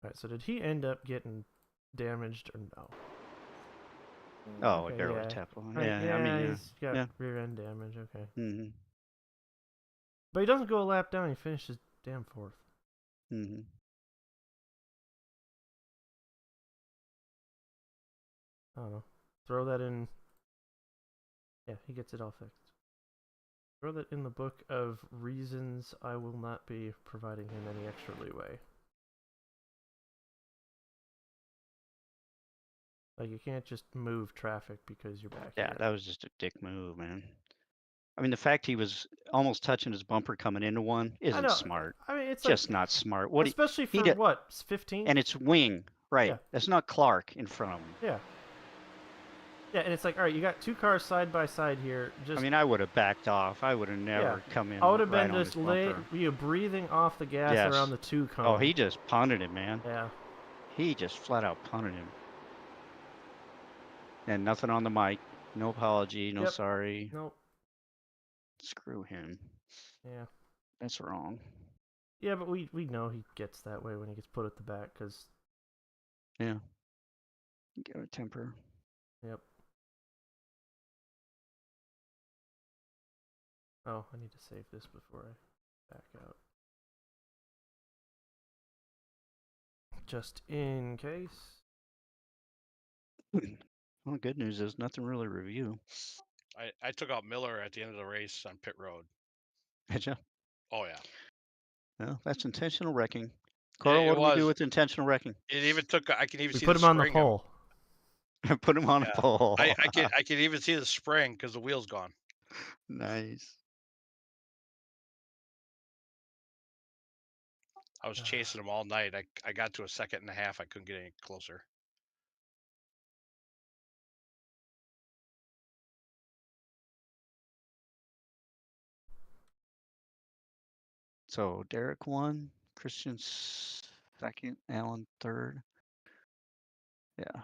Alright, so did he end up getting damaged or no? Oh, Okay, a barely yeah. tap on. Right, Yeah, I mean, he's got rear end damage. Okay. Mm-hmm. But he doesn't go a lap down. He finishes damn fourth. Mm-hmm. I don't know. Throw that in. Yeah, he gets it all fixed. Throw that in the book of reasons I will not be providing him any extra leeway. Like, you can't just move traffic because you're back Yeah, here. that was just a dick move, man. I mean, the fact he was almost touching his bumper coming into one isn't smart. I mean, it's just like, not smart. Especially for what, 15? And it's Wing, right? Yeah. That's not Clark in front of him. Yeah. Yeah, and it's like, all right, you got two cars side by side here. Just, I mean, I would have backed off. I would have never come in. I would have been right just breathing off the gas around the two cone. Oh, he just punted him, man. Yeah. He just flat out punted him. And nothing on the mic. No apology. No sorry. Nope. Screw him. Yeah. That's wrong. Yeah, but we know he gets that way when he gets put at the back, because... Yeah. Get a temper. Yep. Oh, I need to save this before I back out. Just in case. Well, good news is nothing really to review. I took out Miller at the end of the race on pit road. Did you? Oh yeah. Well, that's intentional wrecking. Carl, what do we do with intentional wrecking? It even took. I can even see. Put him on the pole. Put him on a pole. I can even see the spring because the wheel's gone. Nice. I was chasing him all night. I got to a second and a half. I couldn't get any closer. So Derek won. Christian second, Alan third. Yeah.